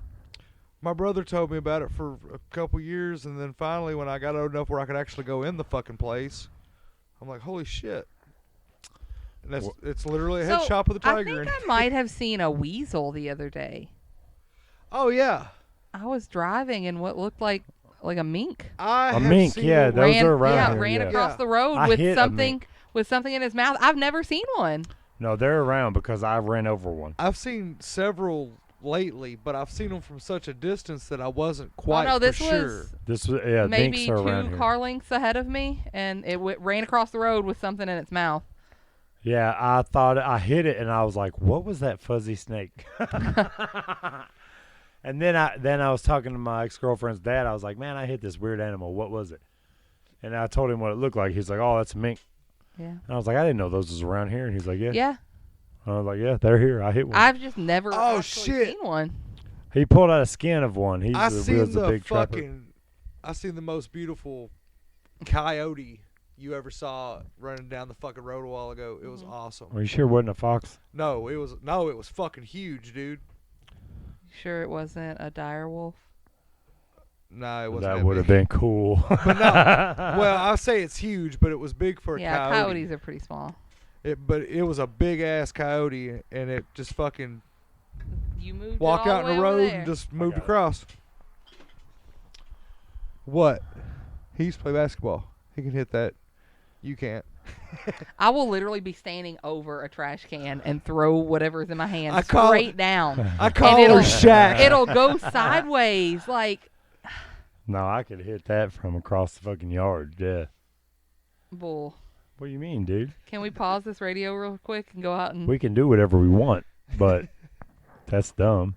My brother told me about it for a couple years, and then finally when I got old enough where I could actually go in the fucking place, I'm like, holy shit. And it's literally a head So, shop with a I tiger. think I might have seen a weasel the other day. Oh, yeah. I was driving in what looked like a mink. I A have mink, seen yeah, one. those are around here, ran yeah. across Yeah. the road I with hit a something mink. in his mouth. I've never seen one. No, they're around because I ran over one. I've seen several lately, but I've seen them from such a distance that I wasn't quite oh no, this for sure. was This was, yeah, maybe minks are around 2 here. car lengths ahead of me, and it ran across the road with something in its mouth. Yeah, I thought I hit it and I was like, what was that fuzzy snake? And then I was talking to my ex-girlfriend's dad. I was like, man, I hit this weird animal. What was it? And I told him what it looked like. He's like, oh, that's a mink. Yeah. And I was like, I didn't know those was around here. And he's like, yeah. Yeah. I was like, yeah, they're here. I hit one. I've just never Oh, actually shit. seen one. He pulled out a skin of one. He I was seen a the big trapper. I seen the most beautiful coyote you ever saw running down the fucking road a while ago. It was awesome. Are you sure it wasn't a fox? No, it was fucking huge, dude. Sure, it wasn't a dire wolf. No, it wasn't. That would have been cool. But no, well, I'll say it's huge, but it was big for a Yeah, coyote. coyotes are pretty small. But it was a big ass coyote, and it just fucking You moved walked it all out the in the way over road there. and just moved got it. across. What? He used to play basketball. He can hit that. You can't. I will literally be standing over a trash can and throw whatever's in my hand I call- straight down. I call it'll- her Shaq. It'll go sideways, like No, I could hit that from across the fucking yard. Yeah. bull. What do you mean, dude? Can we pause this radio real quick and go out and We can do whatever we want, but that's dumb.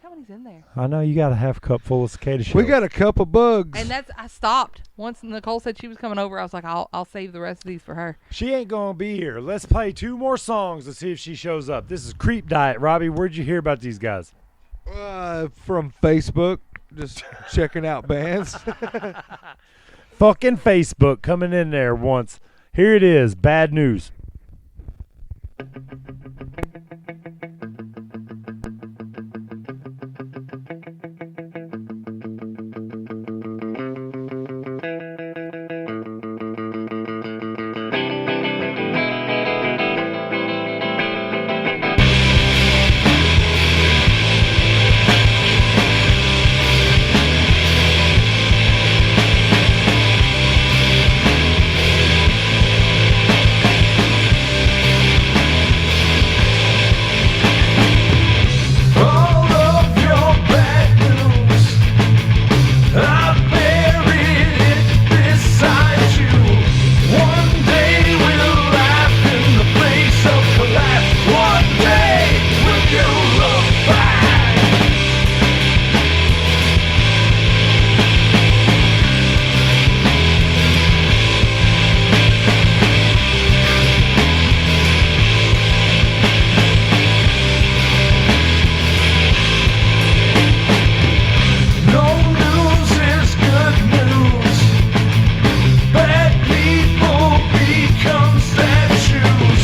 how many's in there? I know you got a half cup full of cicada shells. We got a couple bugs. And I stopped once Nicole said she was coming over. I was like, I'll save the rest of these for her. She ain't gonna be here. Let's play 2 more songs to see if she shows up. This is Creep Diet. Robbie, where'd you hear about these guys? From Facebook, just checking out bands. Fucking Facebook coming in there once. Here it is. Bad news. All of your bad news, I buried it beside you. One day we'll laugh in the face of collapse. One day will you look back? No news is good news. Bad people become statues.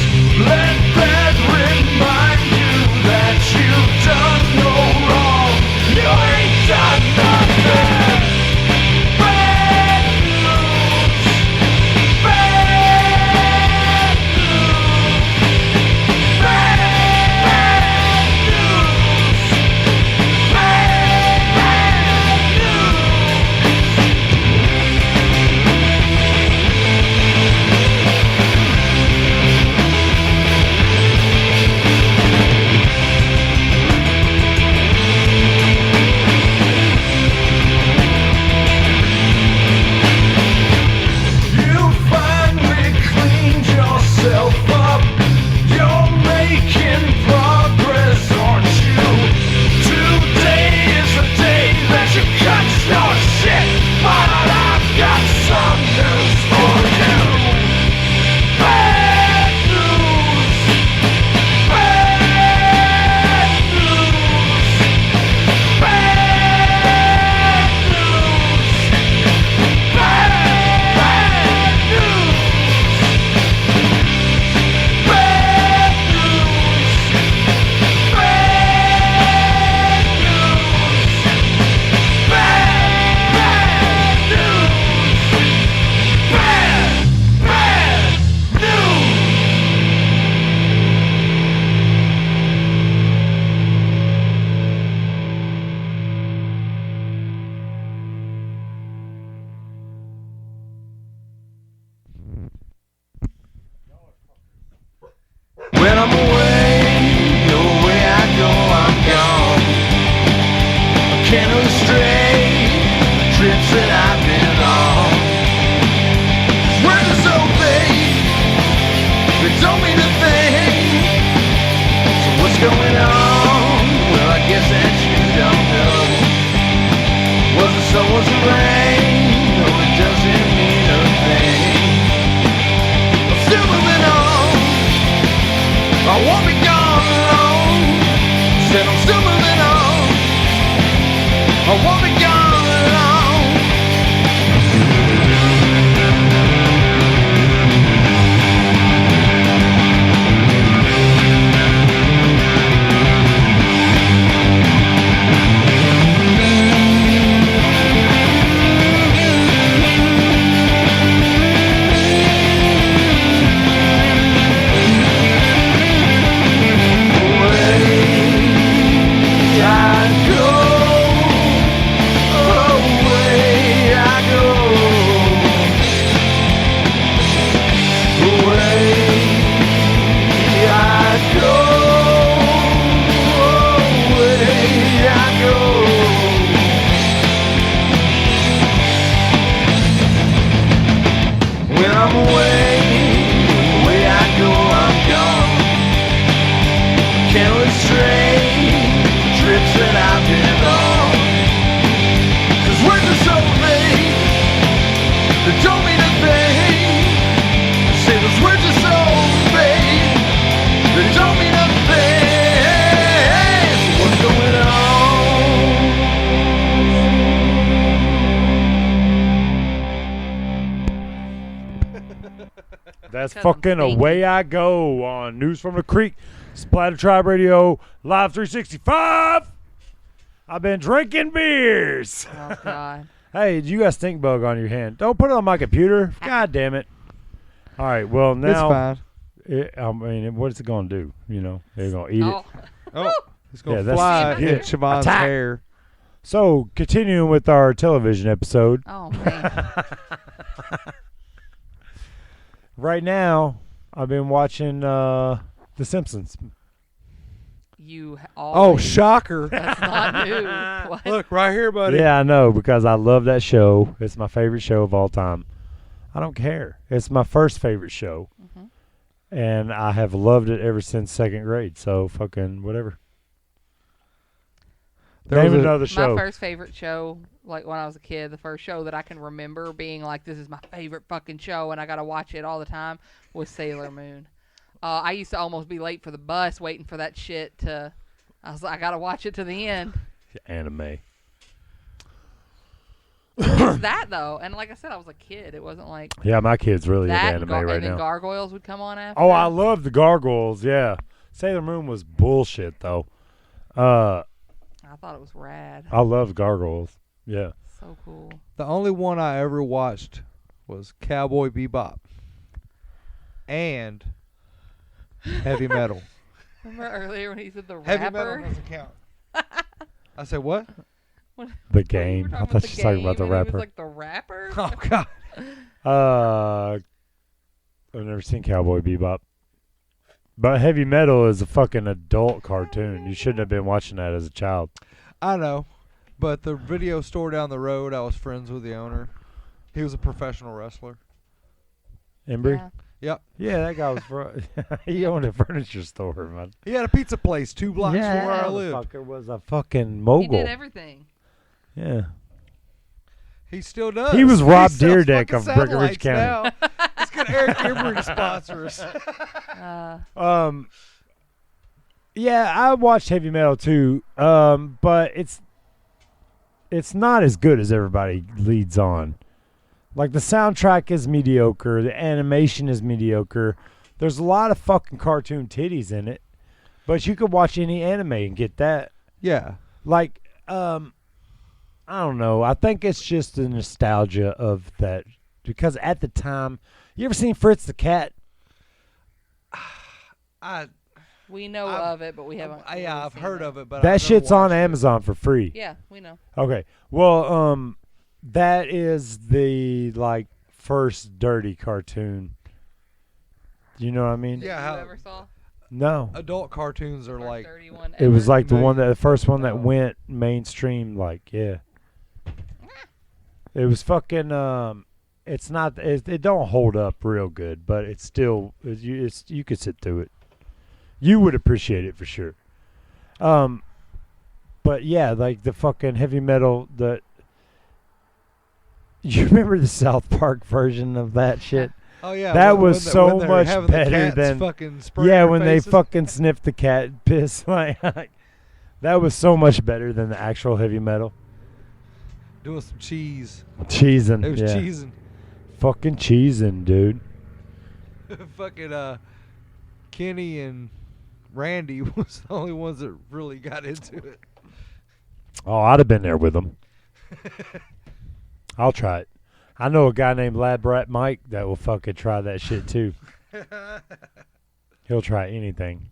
pours rain, no, it doesn't mean a thing. I'm still moving on. I won't be gone long. Said I'm still moving on. I won't be gone long. When I'm away, away I go, I'm gone. Countless strange trips that I've been on. 'Cause words are so vague, they don't mean a thing. Say those words are so vague, they don't mean a thing. So what's going on? That's Because I'm fucking stinky. Away I Go on News from the Creek, Splatter Tribe Radio, Live 365. I've been drinking beers. Oh God. Hey, you got a stink bug on your hand. Don't put it on my computer. God damn it. All right, well, It's now, fine. I mean, what is it going to do? You know, they're going to eat Oh. it. Oh, it's gonna Yeah, that's- fly yeah. hit Siobhan's Attack. hair. So, continuing with our television episode, Oh man. right now, I've been watching The Simpsons. You Oh, always. shocker! That's not new. What? Look right here, buddy. Yeah, I know, because I love that show. It's my favorite show of all time. I don't care. It's my first favorite show. Mhm. And I have loved it ever since second grade. So, fucking whatever. There Name was a- another show. My first favorite show, like when I was a kid, the first show that I can remember being like, this is my favorite fucking show and I gotta watch it all the time, was Sailor Moon. I used to almost be late for the bus waiting for that shit to. I was like, I gotta watch it to the end. Anime. It's that though, and like I said, I was a kid. It wasn't like Yeah, my kid's really that. into anime right and then now. Gargoyles would come on after. Oh, I love the Gargoyles. Yeah. Sailor Moon was bullshit, though. I thought it was rad. I love Gargoyles. Yeah. So cool. The only one I ever watched was Cowboy Bebop and Heavy Metal. Remember earlier when he said the Heavy rapper? Metal doesn't count. I said what? When The we game. were I talking thought about you were talking about the game, and he rapper. was like the rapper. Oh God! I've never seen Cowboy Bebop. But Heavy Metal is a fucking adult cartoon. You shouldn't have been watching that as a child. I know, but the video store down the road, I was friends with the owner. He was a professional wrestler. Embry? Yeah. Yep. Yeah, that guy was. He owned a furniture store, man. He had a pizza place 2 blocks from where I lived. Motherfucker was a fucking He mogul. did everything. Yeah. He still does. He was Rob sells Dyrdek fucking of Breckenridge satellites County. Now. Let's get Eric Embry to sponsor us. Yeah, I watched Heavy Metal too. But it's not as good as everybody leads on. Like the soundtrack is mediocre, the animation is mediocre. There's a lot of fucking cartoon titties in it, but you could watch any anime and get that. Yeah. Like, I don't know. I think it's just the nostalgia of that because at the time, you ever seen Fritz the Cat? We know I've- of it, but we haven't. really Yeah, I've seen heard it. of it, but That I've shit's never on watched it. Amazon for free. Yeah, we know. Okay. Well, that is the like first dirty cartoon. You know what I mean? Yeah, That how- you ever saw? No. Adult cartoons are First like 31 It was ever? like the first one that No. went mainstream. Like, yeah. It was fucking. It's not. It don't hold up real good, but it's still. You could sit through it. You would appreciate it for sure. But yeah, like the fucking Heavy Metal. You remember the South Park version of that shit? Oh yeah, That was when so they're much having the better cats than- fucking spray Yeah, their when faces. they fucking sniffed the cat piss. Like, that was so much better than the actual heavy metal. doing some cheese. Cheesing. It was yeah. cheesing. Fucking cheesing, dude. Fucking Kenny and Randy was the only ones that really got into it. Oh, I'd have been there with them. I'll try it. I know a guy named Lab Rat Mike that will fucking try that shit too. He'll try anything.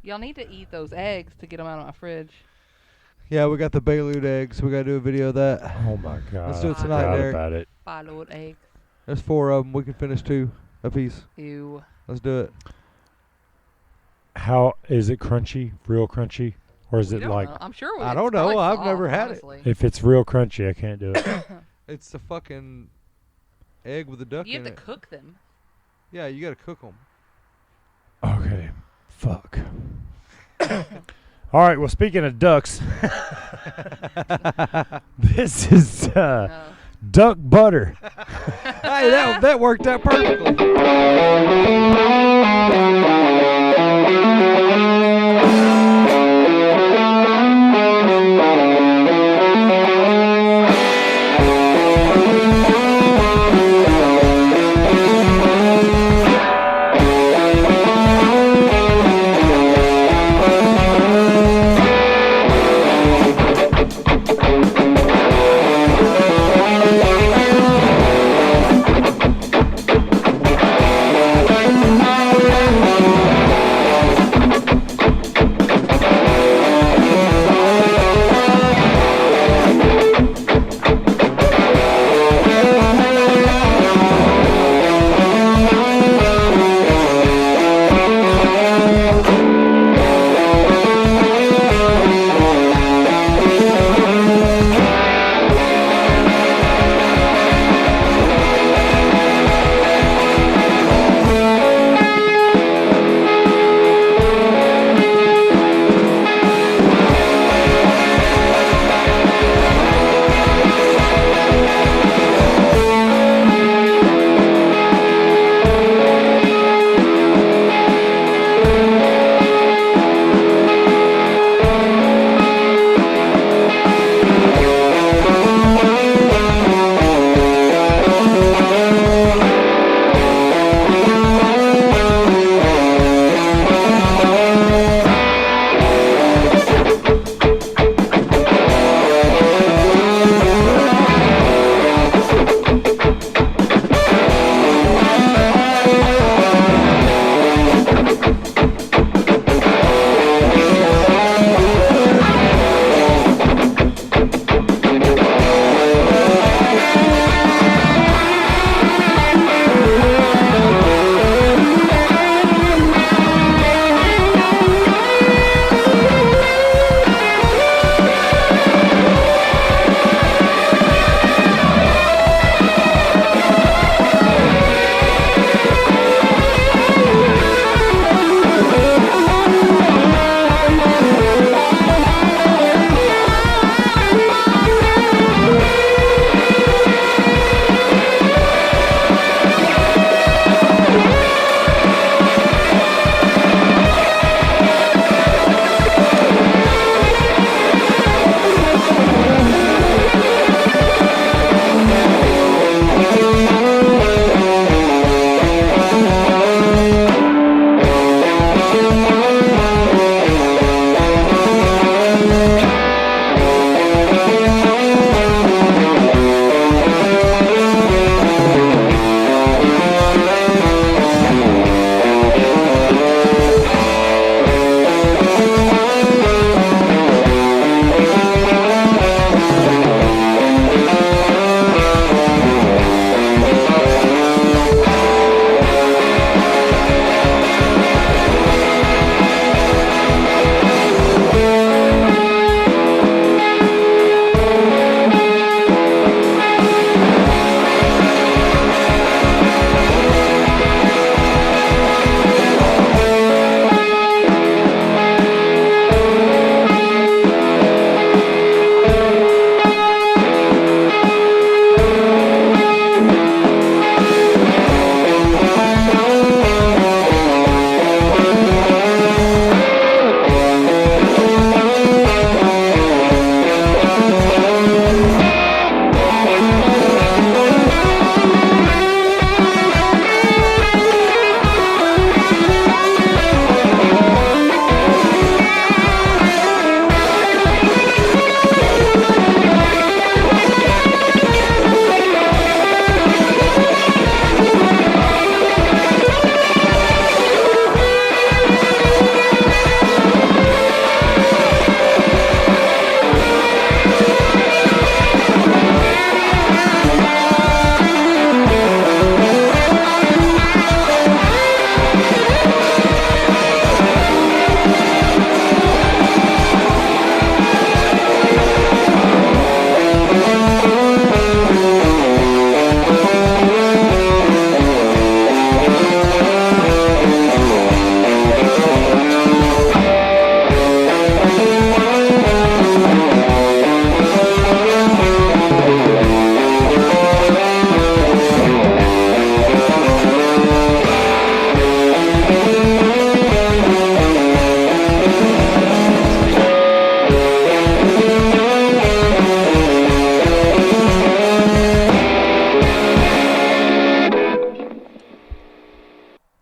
Y'all need to eat those eggs to get them out of my fridge. Yeah, we got the Beirut eggs. We got to do a video of that. Oh my god. Let's do it I tonight, forgot Derek. about it. Boiled eggs. There's 4 of them. We can finish 2 apiece. Ew. Let's do it. How is it crunchy? Real crunchy? Or is We it don't like know. I'm sure I it's don't know. probably I've soft, never had it. honestly. if it's real crunchy, I can't do it. It's the fucking egg with the duck You have in to it. cook them. Yeah, you got to cook them. Okay. Fuck. All right, well speaking of ducks, this is No. duck butter. Hey, that worked out perfectly.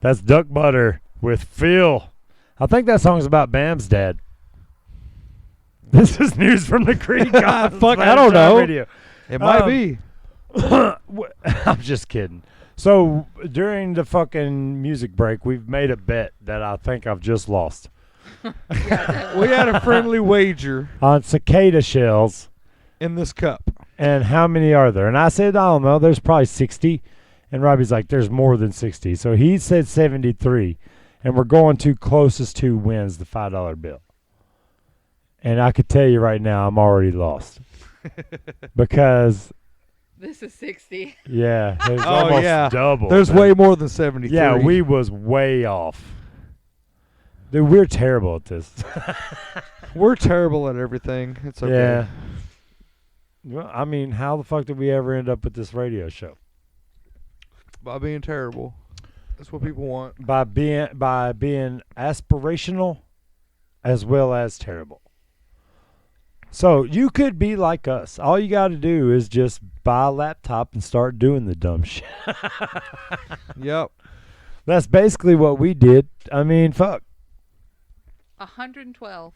That's Duck Butter with Phil. I think that song's about Bam's dad. This is news from the Creek. Fuck, I don't know. Radio. It might Um, be. I'm just kidding. So during the fucking music break, we've made a bet that I think I've just lost We had a friendly wager on cicada shells. in this cup. And how many are there? And I said, I don't know. There's probably 60. And Robbie's like, there's more than 60. So he said 73. And we're going to closest to wins the $5 bill. And I could tell you right now, I'm already lost. Because, This is 60. yeah, it's Oh, almost yeah. double. There's man. way more than 73. Yeah, we was way off. Dude, we're terrible at this. We're terrible at everything. It's okay. Yeah. Well, I mean, how the fuck did we ever end up with this radio show? By being terrible. That's what people want. By being aspirational as well as terrible. So you could be like us. All you got to do is just buy a laptop and start doing the dumb shit. Yep. That's basically what we did. I mean, fuck. 112.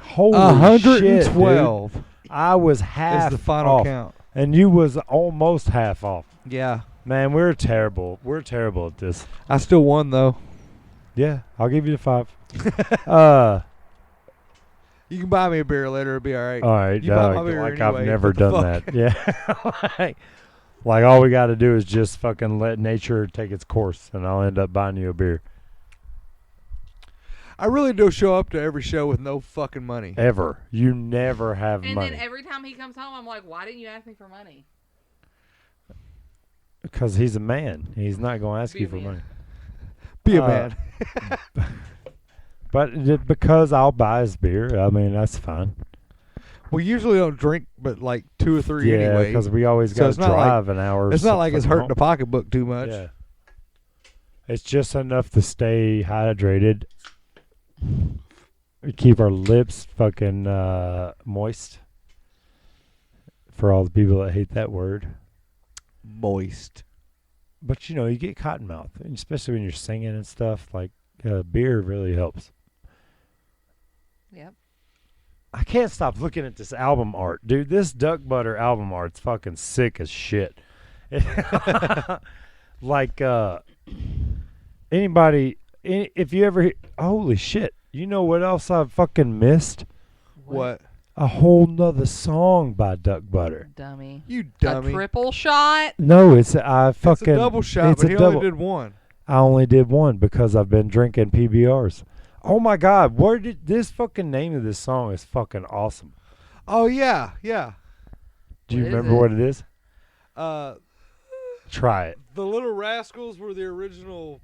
Holy shit, dude. 112 I was half is the final off, count. and you was almost half off. Yeah. Man, we're terrible. We're terrible at this. I still won, though. Yeah, I'll give you the 5. You can buy me a beer later. It'll be all right. All right, You buy my beer like anyway. I've never What the done fuck? that. Yeah, like all we got to do is just fucking let nature take its course, and I'll end up buying you a beer. I really do show up to every show with no fucking money. Ever, you never have And money then every time he comes home, I'm like, why didn't you ask me for money? because he's a man. He's not going to ask Be you a for man. money. Be a Uh, man. But because I'll buy his beer, I mean that's fine. We usually don't drink but like 2 or 3 Yeah, anyway. because we always So got it's to not like- drive an hour. or It's not like something it's hurting home. the pocketbook too much. Yeah. It's just enough to stay hydrated. We keep our lips fucking moist. For all the people that hate that word. Moist. But, you know, you get cotton mouth. And especially when you're singing and stuff. Like, beer really helps. Yep. I can't stop looking at this album art. Dude, this Duck Butter album art's fucking sick as shit. Like, anybody, if you ever, holy shit, you know what else I fucking missed? What? A whole nother song by Duck Butter. Dummy. You dummy. A triple shot? No, it's I fucking. It's a double shot, it's but a he double. only did one. I only did one because I've been drinking PBRs. Oh my God, where did this fucking name of this song is fucking awesome. Oh, yeah. Yeah. Do you What is remember it? what it is? The Try it. Little Rascals were the original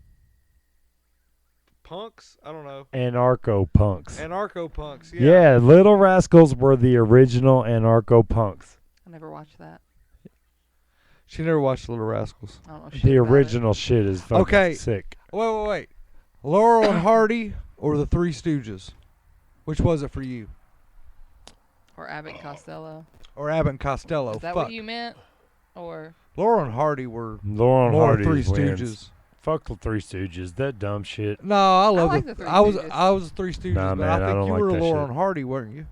punks. I don't know. Anarcho Punks. Anarcho punks. Yeah, Little Rascals were the original Anarcho Punks. I never watched that. She never watched Little Rascals. I don't know shit The about it. original shit is fucking Okay. sick. Wait. Laurel and Hardy or the Three Stooges? Which was it for you? Or Abbott and Costello. Or Abbott and Costello? Is that Fuck. what you meant? Or Laurel and Hardy were Laurel and more Hardy Three wins. Stooges. Fuck the Three Stooges. That dumb shit. No, I love like the Three I was Stooges. Three Stooges, Nah, but man, I I think don't you like were that Laurel shit. and Hardy, weren't you?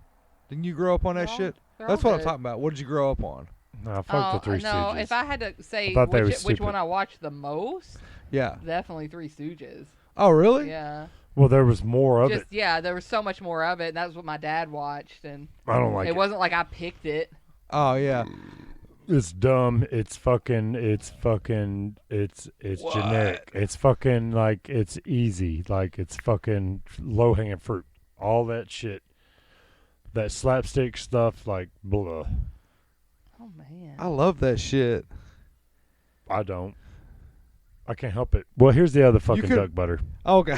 Didn't you grow up on that They're all- shit? they're That's all what I'm good. talking about. What did you grow up on? Nah, fuck the Three no, Stooges. if I had to say I thought they were which stupid. one I watched the most, Yeah. definitely Three Stooges. Oh, really? Yeah. Well, there was more of Just it. yeah, there was so much more of it. And that was what my dad watched, and I don't like it. it wasn't like I picked it. Oh, yeah. It's dumb. It's generic. It's fucking like it's easy. Like it's fucking low hanging fruit. All that shit. That slapstick stuff, like blah. Oh man. I love that shit. I don't. I can't help it. Well, here's the other fucking could- Duck Butter. Okay.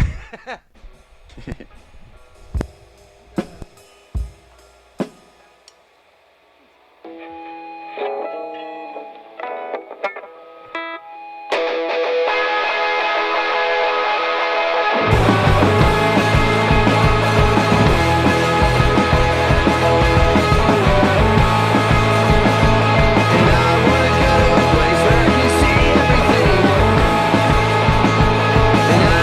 And I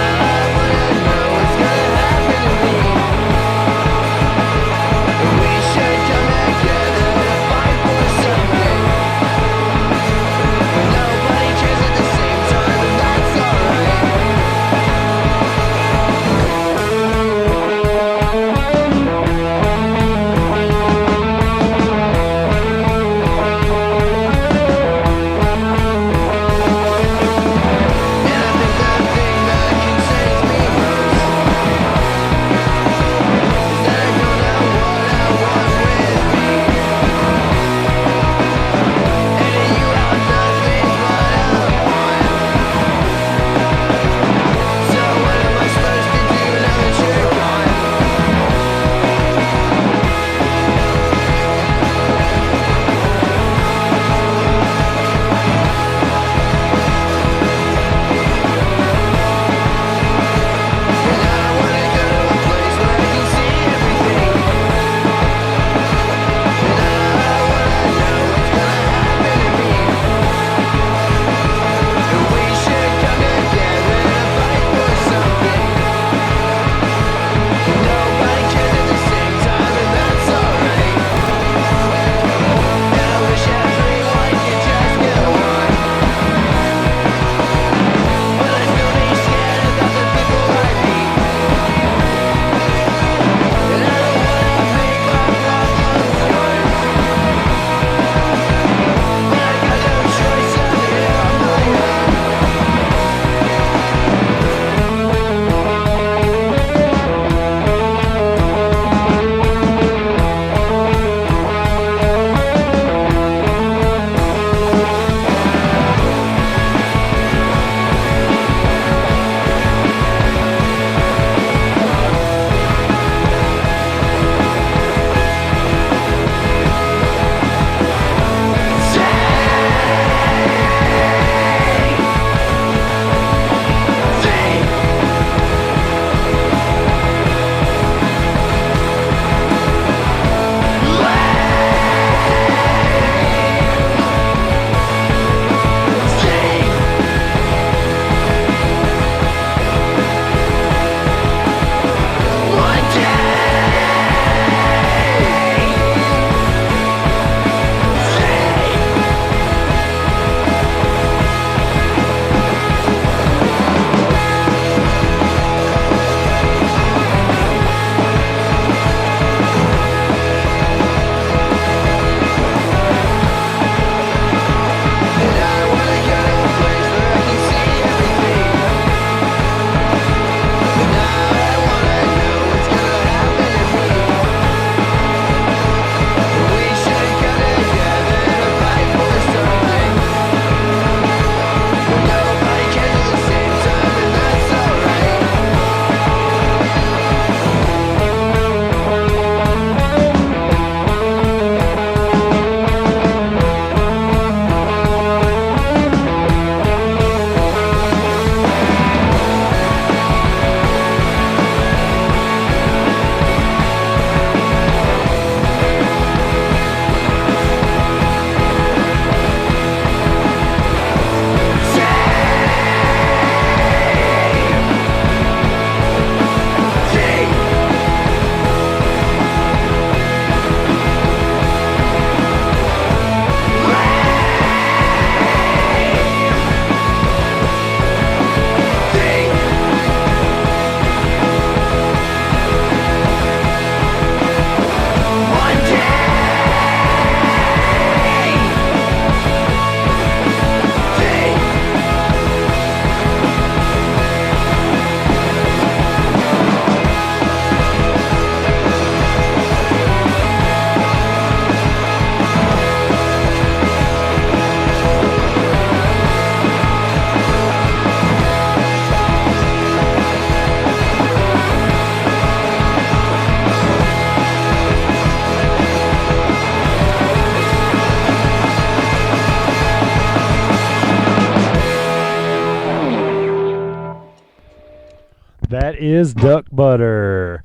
is Duck Butter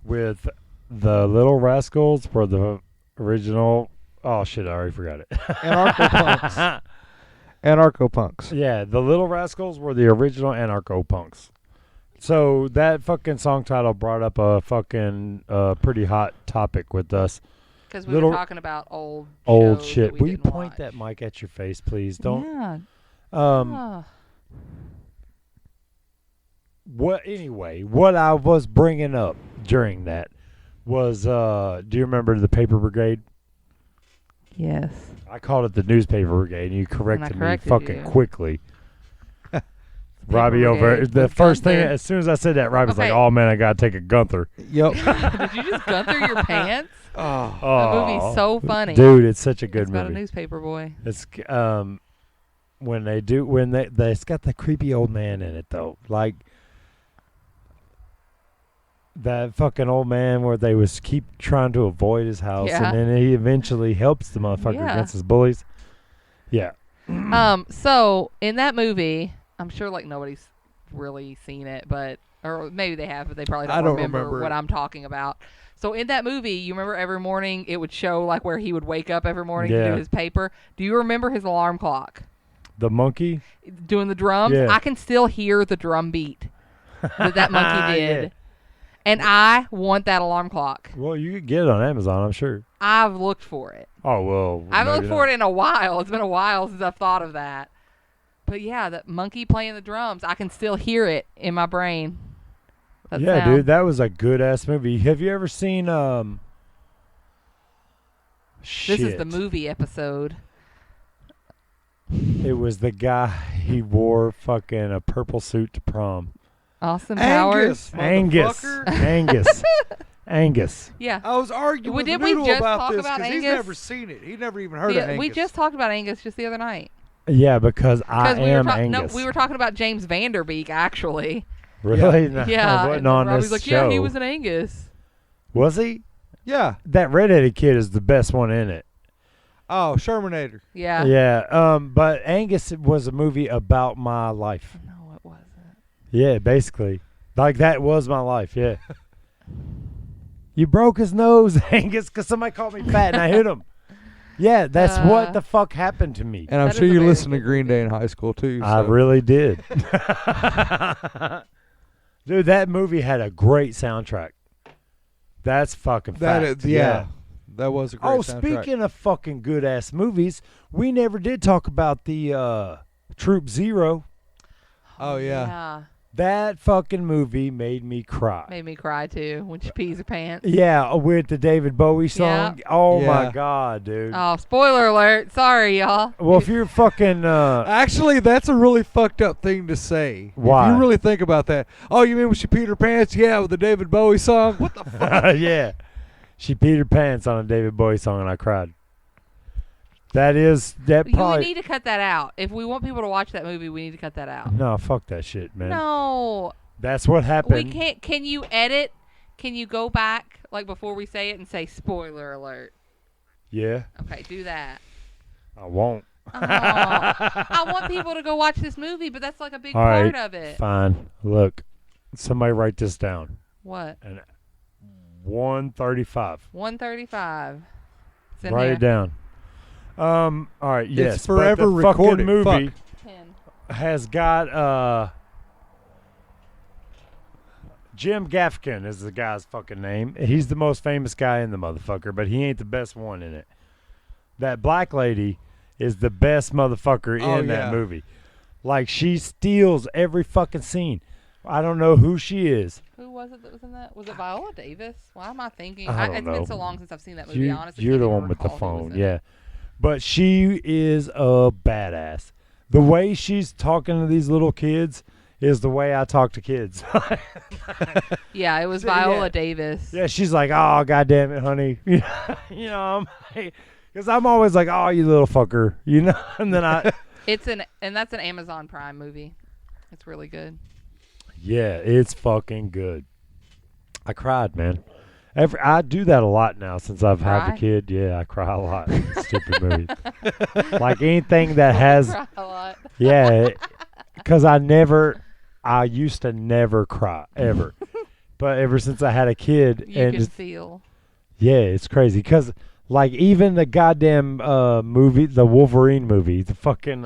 with the Little Rascals for the original. Oh shit! I already forgot it. Anarcho-punks. Anarcho-punks. Yeah, the Little Rascals were the original Anarcho Punks. So that fucking song title brought up a fucking pretty hot topic with us. Because we Little- were talking about old shows Shit. that we Will you didn't point watch. that mic at your face, please? Don't. Yeah. Um. What I was bringing up during that was, do you remember the Paper Brigade? Yes. I called it the Newspaper Brigade, and you corrected me corrected fucking you. quickly. Robbie over Brigade the with first thing, Gunther. as soon as I said that, Robbie's like, Okay. "Oh man, I gotta take a Gunther." Yep. Did you just gun through your pants? Oh. That movie's so funny. dude. It's such a good it's about a movie. newspaper boy. It's when they it's got the creepy old man in it though, like that fucking old man where they was keep trying to avoid his house, Yeah. and then he eventually helps the motherfucker Yeah. against his bullies. Yeah. So in that movie, I'm sure like nobody's really seen it, but or maybe they have, but they probably I don't, don't remember what it. I'm talking about. So in that movie, you remember every morning it would show like where he would wake up every morning to Yeah. do his paper. Do you remember his alarm clock? The monkey. Doing the drums? Yeah. I can still hear the drum beat that monkey did. Yeah. And I want that alarm clock. Well, you could get it on Amazon, I'm sure. I've looked for it. Oh well. I haven't maybe looked for not. it in a while. It's been a while since I've thought of that. But yeah, that monkey playing the drums, I can still hear it in my brain. That Yeah, sound. dude, that was a good ass movie. Have you ever seen This is the shit. movie episode. It was the guy, he wore fucking a purple suit to prom. Austin Powers. Angus. motherfucker. Angus. Angus. Yeah. I was arguing Well, with did we Noodle just about talk this about because he's Angus? never seen it. He never even heard of Yeah, Angus. we just talked about Angus just the other night. Yeah, because I we am were Angus. No, we were talking about James Vanderbeek actually. Really? No, Yeah. I wasn't and on Robbie's this like, show. yeah, he was an Angus. Was he? Yeah. That redheaded kid is the best one in it. Oh, Shermanator. Yeah. Yeah. But Angus was a movie about my life. No, it wasn't. Yeah, basically. Like that was my life, yeah. You broke his nose, Angus, because somebody called me fat and I hit him. Yeah, that's what the fuck happened to me. And I'm That sure is a you very listened to good Green movie. Day in high school too. I so. really did. Dude, that movie had a great soundtrack. That's fucking That fact. is, yeah. That was a great Oh, soundtrack. speaking of fucking good ass movies, we never did talk about the Troop Zero. Oh yeah. Yeah. That fucking movie made me cry. Made me cry too when she pees her pants. Yeah, with the David Bowie song. Oh my Yeah. god, dude. Oh, spoiler alert. Sorry, y'all. Well, if you're fucking Actually, that's a really fucked up thing to say. Why? If you really think about that. Oh, you mean when she peed her pants? Yeah, with the David Bowie song. What the fuck? yeah. She peed her pants on a David Bowie song and I cried. That You probably need to cut that out. If we want people to watch that movie, we need to cut that out. No, fuck that shit, man. No. That's what happened. We can't. Can you edit? Can you go back like before we say it and say spoiler alert? Yeah, Okay, do that. I won't. Oh, I want people to go watch this movie, but that's like a big All part right, of it. Fine. Look, somebody write this down. What? 135. 135. It's in Write there. it down. All right. Yes. It's forever but the fucking recorded. movie Fuck. 10. has got Jim Gaffigan is the guy's fucking name. He's the most famous guy in the motherfucker, but he ain't the best one in it. That black lady is the best motherfucker Oh, in yeah. that movie. Like she steals every fucking scene. I don't know who she is. Who was it that was in that? Was it Viola Davis? Why am I thinking? I don't It's know. been so long since I've seen that movie. You, Honestly, you're can't the even one with the recall who was phone, in yeah. it. But she is a badass. The way she's talking to these little kids is the way I talk to kids. Yeah, it was So, yeah. Viola Davis. Yeah, she's like, "Oh, goddamn it, honey," you know, because I'm always like, "Oh, you little fucker," you know, and then And that's an Amazon Prime movie. It's really good. yeah, it's fucking good. I cried, man. I do that a lot now since I've had Cry? a kid. Yeah, I cry a lot. in Stupid movies, like anything that has, Cry a lot. yeah, because I never. I used to never cry ever, but ever since I had a kid, You and can just, feel. yeah, it's crazy because like even the goddamn movie, the Wolverine movie, the fucking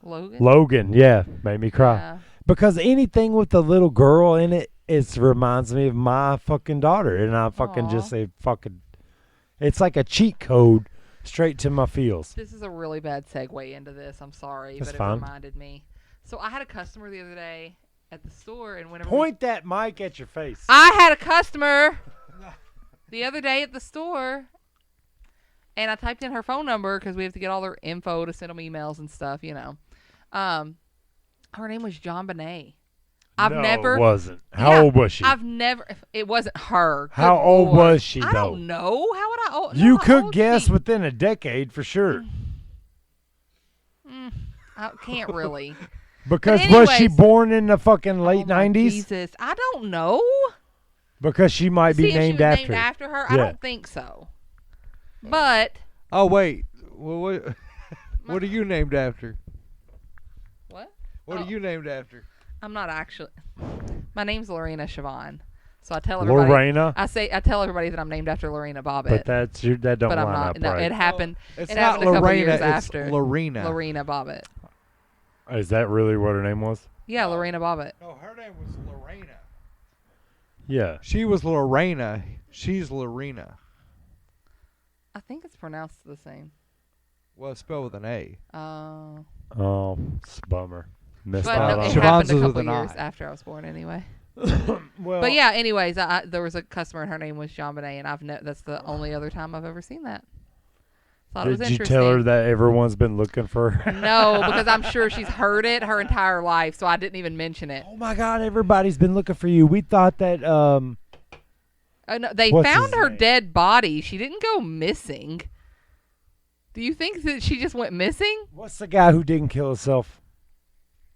Logan? Logan, yeah, made me cry Yeah. because anything with the little girl in it, it reminds me of my fucking daughter, and I fucking just Aw. say fucking, it's like a cheat code straight to my feels. This is a really bad segue into this. I'm sorry, That's but fine. it reminded me. So I had a customer the other day at the store, and whenever Point that mic at your face. I had a customer the other day at the store, and I typed in her phone number because we have to get all their info to send them emails and stuff, you know. Her name was John Bonet. No, it wasn't. How Yeah, old was she? I've never. It wasn't her. Good How old Lord. was she, I though? don't know. How would I? Know You how could old guess she- within a decade for sure. I can't really. Because was she anyways- born in the fucking late Oh my 90s? Jesus, I don't know. Because she might See be if she named was after. named after her. Yeah. I don't think so. But Oh wait, well, what are you named after? what? What Oh. are you named after? I'm not actually. My name's Lorena Siobhan. So I tell everybody. Lorena? I tell everybody that I'm named after Lorena Bobbitt. But that don't but I'm line not. up No, right. it happened. It's it not happened a couple Lorena. years It's after. Lorena. Lorena Bobbitt. Is that really what her name was? Yeah, Lorena Bobbitt. No, her name was Lorena. Yeah. She was Lorena. She's Lorena. I think it's pronounced the same. Well, it's spelled with an A. Oh, it's a bummer. Missed But out no, on it it. Siobhan's happened a is with couple an years I. after I was born, anyway. Well, But yeah, anyways, there was a customer and her name was John Bonet, and that's the only other time I've ever seen that. Thought it was did you interesting. tell her that everyone's been looking for her? No, because I'm sure she's heard it her entire life, so I didn't even mention it. Oh my God, everybody's been looking for you. We thought that No, they What's found his her name? dead body. She didn't go missing. Do you think that she just went missing? what's the guy who didn't kill himself?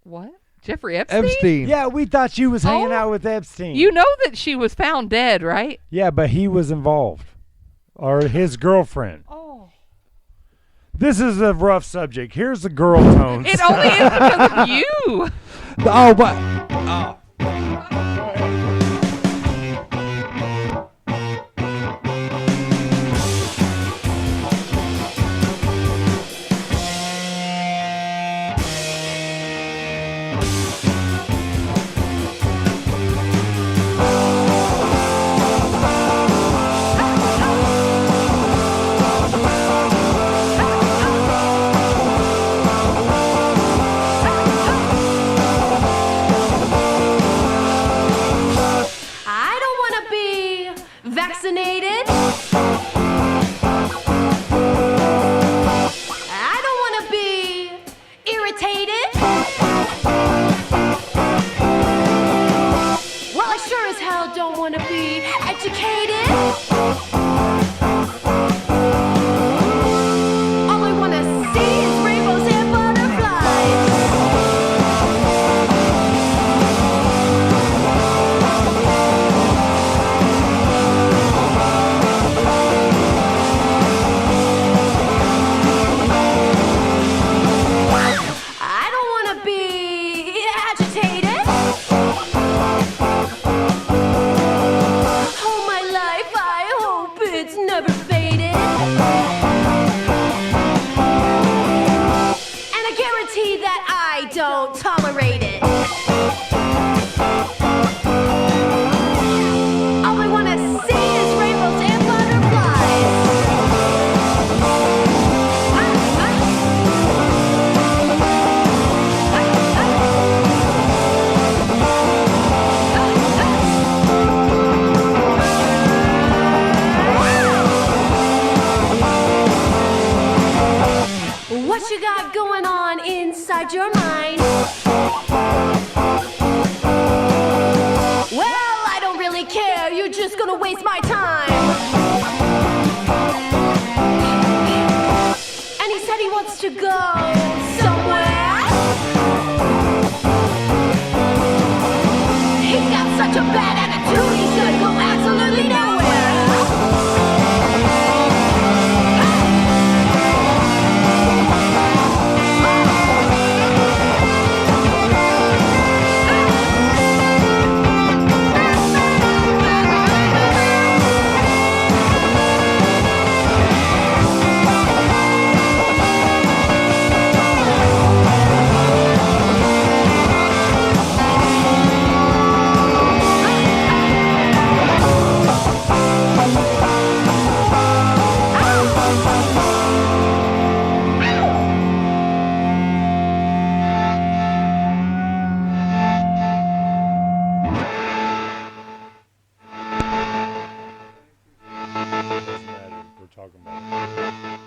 What? Jeffrey Epstein? Epstein. Yeah, we thought you was hanging Oh. out with Epstein. You know that she was found dead, right? Yeah, but he was involved. Or his girlfriend. Oh. This is a rough subject. Here's the girl tones. It only is because of you. Oh, but I don't want to be vaccinated. I don't want to be irritated. Well, I sure as hell don't want to be educated. All I want to see is rainbows and butterflies. I don't want to be agitated. All my life, I hope it's never faded. And I guarantee that I don't tolerate it. All I want to see is rainbows and butterflies. What you got going on inside your mind? Well, I don't really care. You're just gonna waste my time. And he said he wants to go somewhere. He's got such a bad attitude. He's gonna go absolutely nowhere. talking about.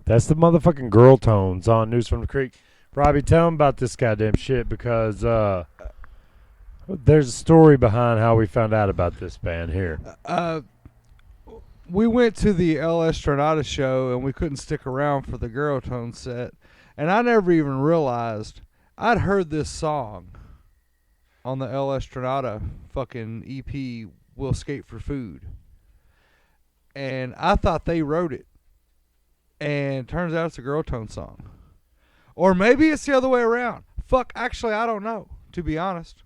That's the motherfucking Girl Tones on News from the Creek. Robbie, tell him about this goddamn shit because there's a story behind how we found out about this band here. We went to the El Estrenada show and we couldn't stick around for the Girl Tone set, and I never even realized I'd heard this song on the El Estrenada fucking EP, We'll Skate for Food, and I thought they wrote it, and turns out it's a Girl Tone song. Or maybe it's the other way around. Fuck, actually, I don't know, to be honest.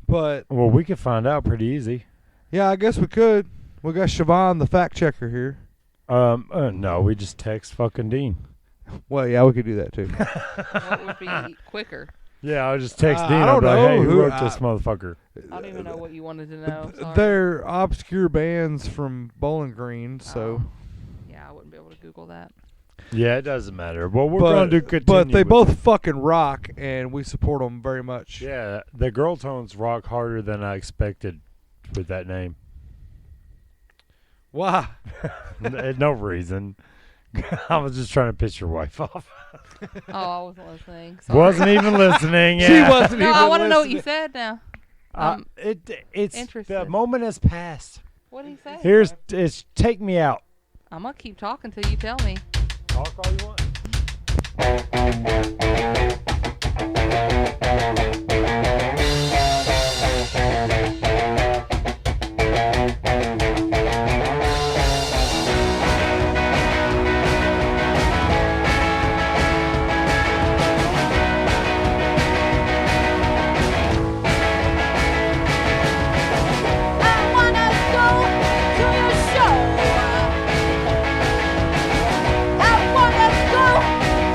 But Well, we could find out pretty easy. yeah, I guess we could. We got Siobhan, the fact checker, here. No, we just text fucking Dean. Well, yeah, we could do that too. What would be quicker? Yeah, I'll just text Dean. I I'll don't be like, know hey, who who- wrote this motherfucker? I don't even know what you wanted to know. Sorry. They're obscure bands from Bowling Green, so. Yeah, I wouldn't be able to Google that. Yeah, it doesn't matter. Well, we're going to continue. But they with both it. fucking rock, and we support them very much. Yeah, the Girl Tones rock harder than I expected with that name. Why? No reason. I was just trying to piss your wife off. Oh, I wasn't listening. Sorry. Wasn't even listening. Yeah. She wasn't No, even I want to know what listening. you said now. It's interested. the moment has passed. What did he say? It's take me out. I'm gonna keep talking till you tell me. Talk all you want. I wanna go to your show. I wanna go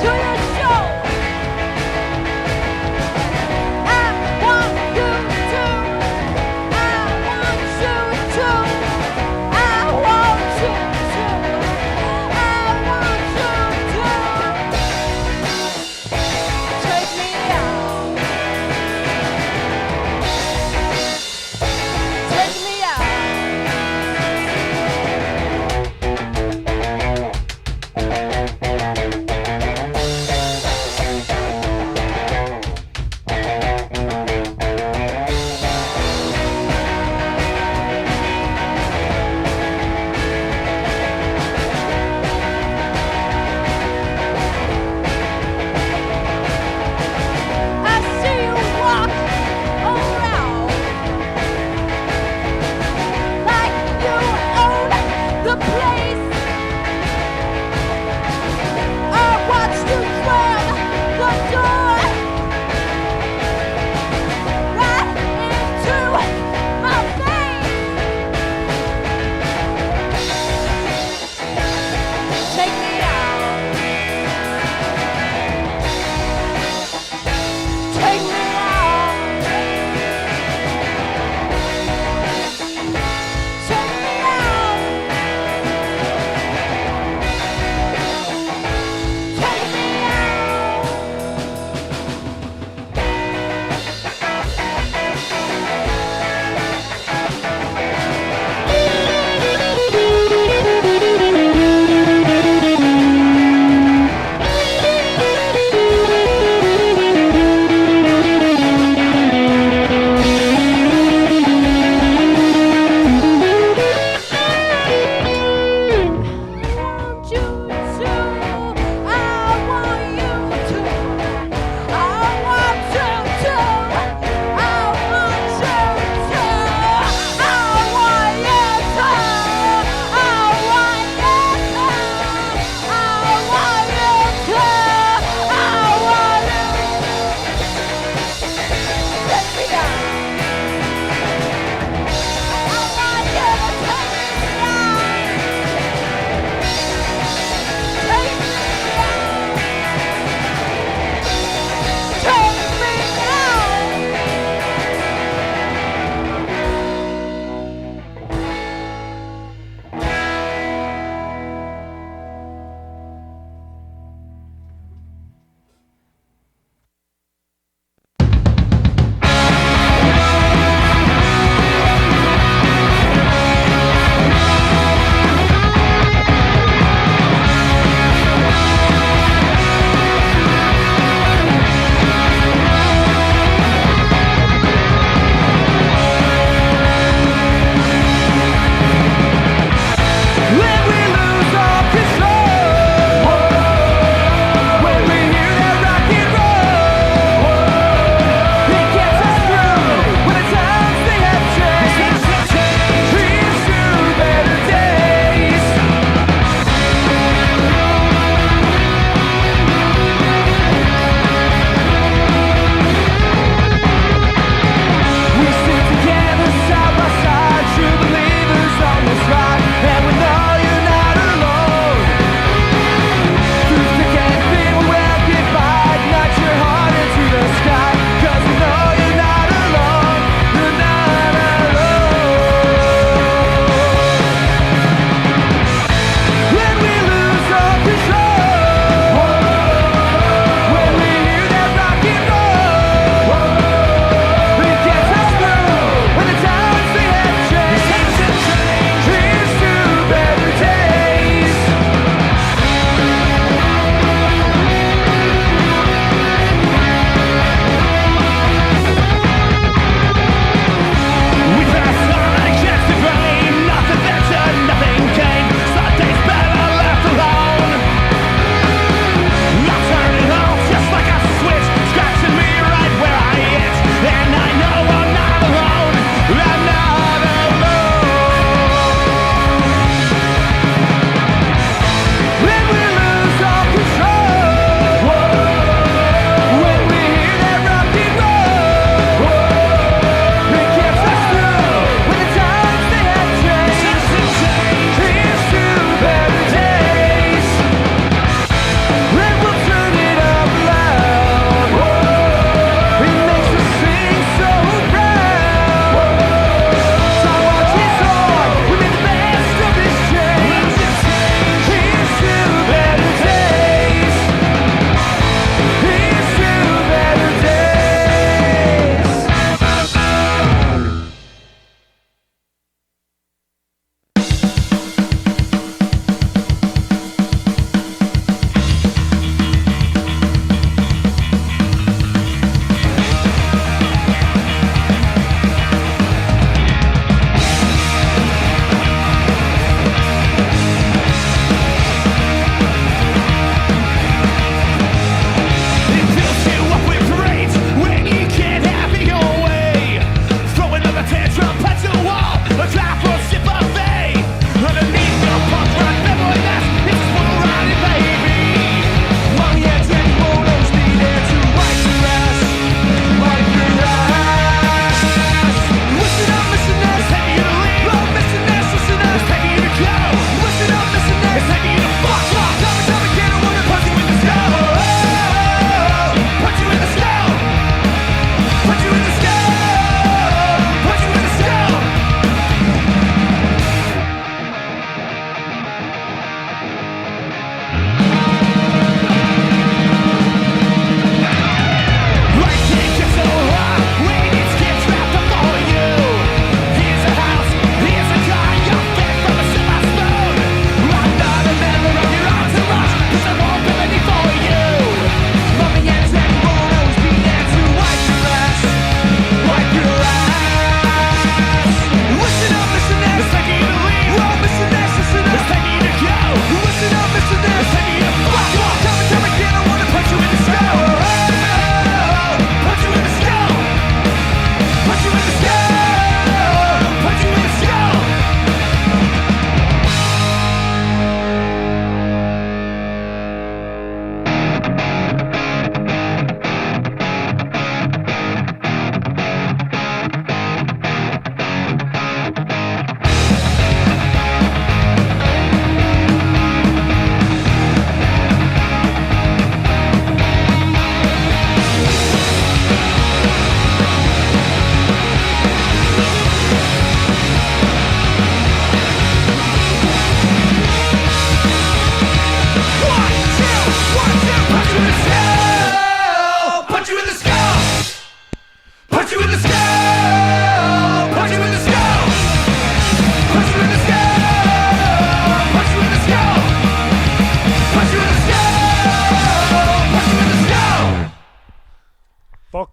to your show.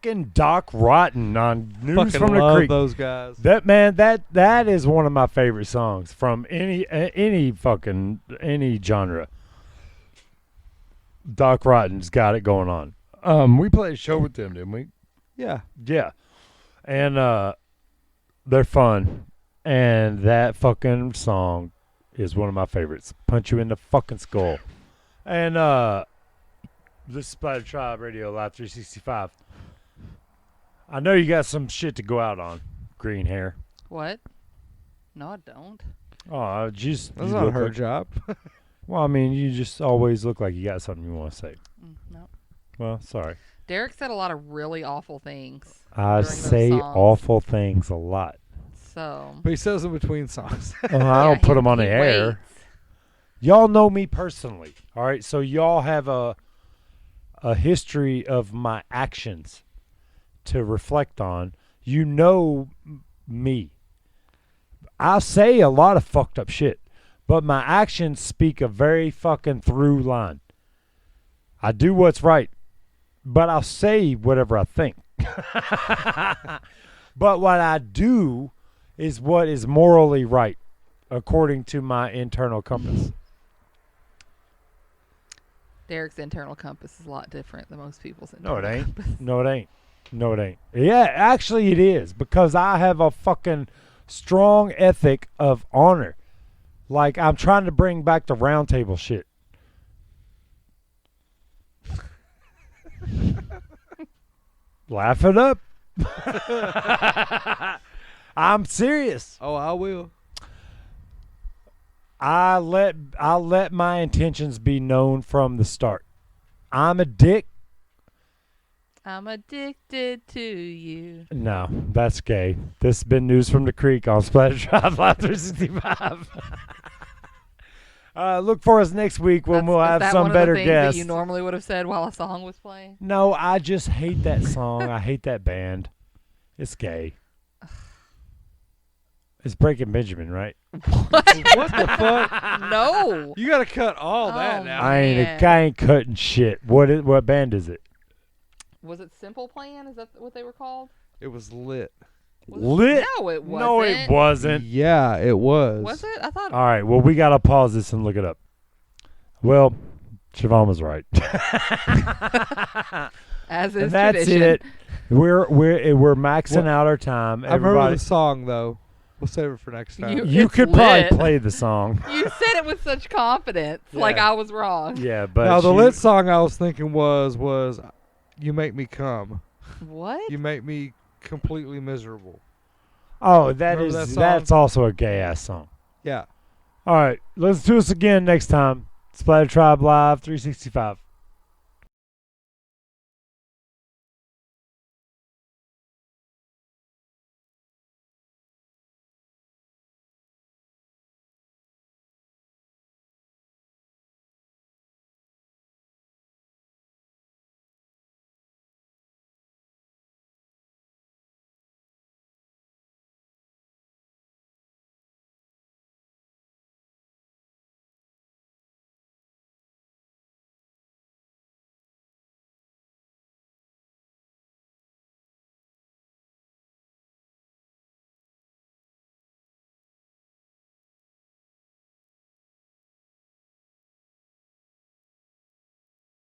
fucking Doc Rotten on News Fucking from the love Creek. those guys. That man, that is one of my favorite songs from any fucking any genre. Doc Rotten's got it going on. We played a show with them, didn't we? Yeah. Yeah, and they're fun, and that fucking song is one of my favorites. Punch You in the Fucking Skull, and this is Splatter Tribe Radio Live 365. I know you got some shit to go out on, green hair. What? No, I don't. Oh, just That's you not look her like- job. Well, I mean, you just always look like you got something you want to say. No. Well, sorry. Derek said a lot of really awful things. I during those say songs. awful things a lot. So. But he says in between songs. I don't put them on the he air. waits. Y'all know me personally, all right? So y'all have a history of my actions to reflect on. You know me. I say a lot of fucked up shit, but my actions speak a very fucking through line. I do what's right, but I'll say whatever I think. But what I do is what is morally right, according to my internal compass. Derek's internal compass is a lot different than most people's No, internal it ain't. compass. No, it ain't. No, it ain't. Yeah, actually it is, because I have a fucking strong ethic of honor. Like, I'm trying to bring back the round table shit. Laugh it up. I'm serious. Oh, I will. I'll let my intentions be known from the start. I'm a dick. I'm addicted to you. No, that's gay. This has been News from the Creek on Splatter Drive Live 365. Look for us next week when we'll Is have that some one of better the things guests. that you normally would have said while a song was playing? No, I just hate that song. I hate that band. It's gay. It's Breaking Benjamin, right? What the fuck? No. You got to cut all that Oh, now. I man. ain't cutting shit. What band is it? Was it Simple Plan? Is that what they were called? It was lit. Was it- Lit? No, it wasn't. No, it wasn't. Yeah, it was. Was it? I thought. All right, well, we got to pause this and look it up. Well, Siobhan was right. As And is that's tradition. it. We're maxing out our time. I remember Everybody, the song, though. We'll save it for next time. you It's could probably lit. play the song. You said it with such confidence, like Yeah. I was wrong. Yeah, but Now, the she- lit song I was thinking was You Make Me Come. What? You make me completely miserable. Oh, Remember that song? that's also a gay ass song. Yeah. All right, listen to us again next time. Splatter Tribe Live 365.